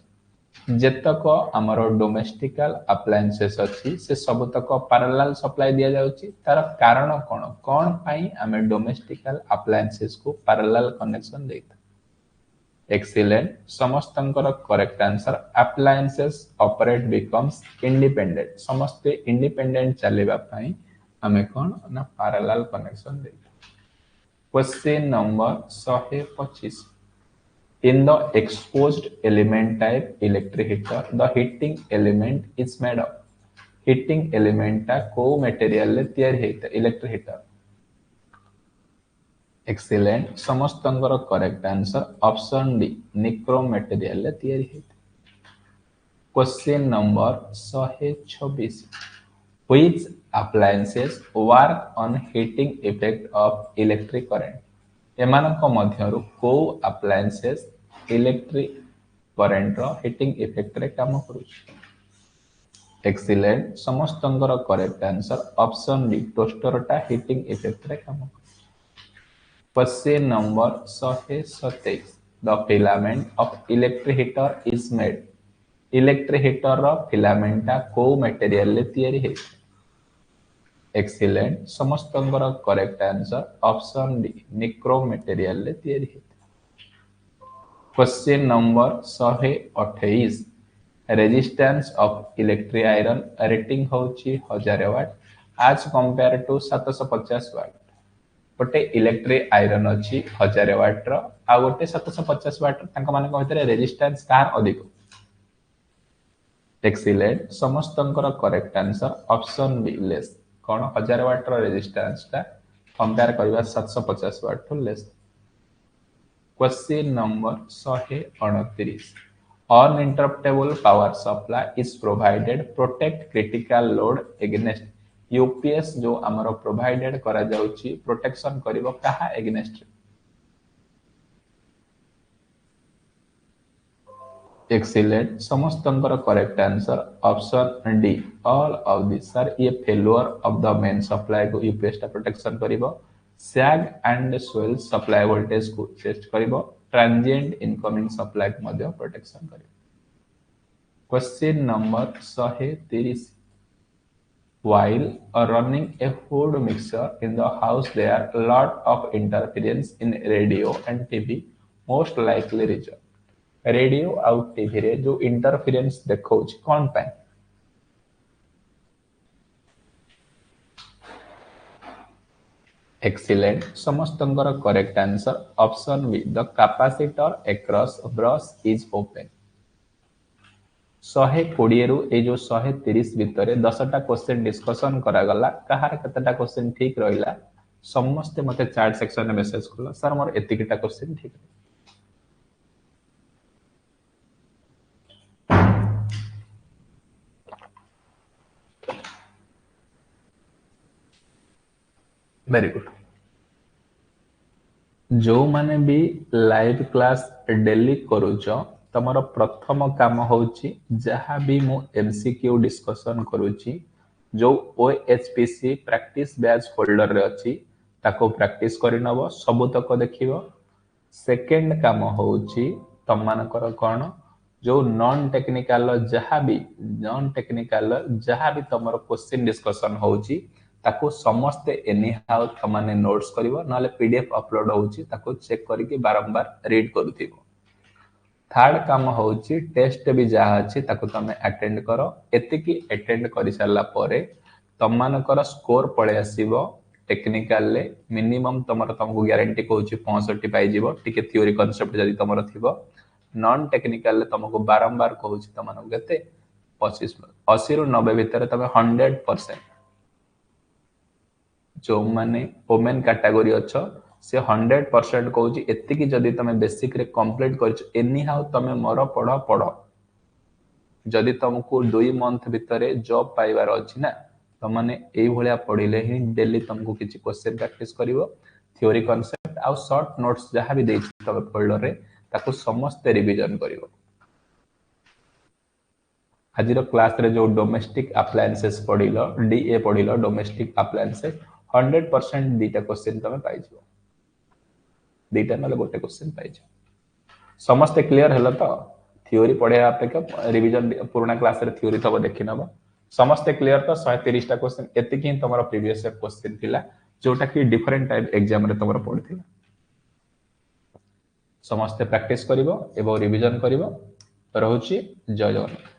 Speaker 1: जेतक आमर डोमेस्टिकल अप्लायंसेस अच्छी से सब तक पैरेलल सप्लाई दिया जाउची. तार कारण कोन कोन पई आमे डोमेस्टिकल अप्लायंसेस को पैरेलल कनेक्शन देता. एक्सीलेंट. समस्तंकर correct answer appliances operate becomes independent. समस्ते इंडिपेंडेंट चलेबा पई आमे कोन ना पैरेलल कनेक्शन देता. Question number 125. In the exposed element type electric heater, the heating element is made of. heating element टा को मटेरियल ले तैयार हेता इलेक्ट्रिक हीटर. एक्सीलेंट. समस्तंकर correct answer option D nichrome material ले तैयार हेता. Question number 126. Which appliances work on heating effect of electric current? ଏମାନଙ୍କ ମଧ୍ୟରୁ କୋଉ appliances electric current ର heating effect ରେ କାମ କରୁଛି? Excellent. ସମସ୍ତଙ୍କର correct answer option D toaster ଟା heating effect ରେ କାମ କରୁଛି। Question number 127. The filament of electric heater is made. Electric heater रो फिलामेंट टा को मटेरियल ले तयारी है? एक्सीलेंट समस्तंकर correct answer option D nichrome material ले तयारी है। Question number 128 resistance of electric iron rating होची 1000 वाट आज कंपेयर टू 750 वाट गोटे इलेक्ट्रिक आयरन अछि 1000 वाट रो आ गोटे 750 वाट तांका माने को भितर रेजिस्टेंस कार अधिक? एक्सीलेंट समस्तंकर correct answer option B less कौन 1000 वाट रो रेजिस्टेंस टा कंपेयर करबा 750 वाट टू less. Question number 129 uninterruptible power supply is provided protect critical load against UPS जो हमरो प्रोवाइडेड करा जाउची प्रोटेक्शन करिवो काहा एगेंस्ट? एक्सीलेंट समस्तंकर correct answer option D all of this sir ये failure of the main supply को यूपीएस टा प्रोटेक्शन करिवो सैग एंड स्वेल सप्लाई वोल्टेज को टेस्ट करिवो ट्रांजिएंट इनकमिंग सप्लाई को मध्य प्रोटेक्शन करिवो। Question number 130 while running a food mixer in the house there are a lot of interference in radio and TV most likely result radio आउ TV रे जो interference देखौछ कोन पे? एक्सीलेंट समस्तंकर correct answer option B the capacitor across brush is open. 120 रु ए जो 130 भितरे 10टा क्वेश्चन डिस्कशन करा गला कहार कतटा क्वेश्चन ठीक रहिला समस्त मते चैट सेक्शन में मेसेज करला सर मोर एतिकिटा क्वेश्चन ठीक है। वेरी गुड जो माने भी लाइव क्लास डेली करूछ तमरो प्रथम काम होची जहां भी मु एमसीक्यू डिस्कशन करूची जो ओएचपीसी प्रैक्टिस बैच फोल्डर रे अछि ताको प्रैक्टिस करि नबो सब तक देखिबो। सेकंड काम होची तमनकर कोन जो नॉन टेक्निकल जहां भी तमरो क्वेश्चन डिस्कशन होची ताको समस्त एनी हाउ तमाने नोट्स करिवो नाले पीडीएफ अपलोड होची ताको चेक करके बारंबार रीड करूथिबो। थर्ड काम होची टेस्ट भी जहा अछि ताको तमे अटेंड करो एतिकी अटेंड करि सारला परे तमानकर स्कोर पळे आसीबो टेक्निकल ले मिनिमम तुमको गारंटी कहूची 65 पाई जीवो टिके थ्योरी कांसेप्ट जदी तमरो थिबो नॉन टेक्निकल ले तुमको बारंबार कहूची तमानको केते 25 80 रु 90 भितर तमे 100% जो माने वोमेन कैटेगरी अच्छो से 100% कहूची एतिकी जदी तमे बेसिक रे कंप्लीट करछ एनी हाउ तमे मोर पढ़ो जदी तुमको 2 मंथ भितरे जॉब पाइबार अछि ना तो माने एई भलिया पढिले ही डेली तुमको किछि क्वेश्चन प्रैक्टिस करिवो थ्योरी कांसेप्ट आ शॉर्ट नोट्स जहां भी देछि तबे फोल्डर रे ताको समस्त रिवीजन करिवो। आजिर क्लास रे जो डोमेस्टिक अप्लायंसेस पढिलो डीए पढिलो डोमेस्टिक अप्लायंसेस 100% दीटा क्वेश्चन तमे पाइ जिवो दीटा नले गोटे क्वेश्चन पाइ जिवो। समस्त क्लियर हला तो थ्योरी पढे अपेक्षा रिवीजन पुराना क्लास रे थ्योरी तब देखि नबो समस्त क्लियर तो 130 टा क्वेश्चन एतिकी तमरो प्रीवियस ईयर क्वेश्चन थिला जोटा कि डिफरेंट टाइप एग्जाम रे तमरो पढिथिला समस्त प्रैक्टिस करिवो एवं रिवीजन करिवो रहुची जय जगन्नाथ।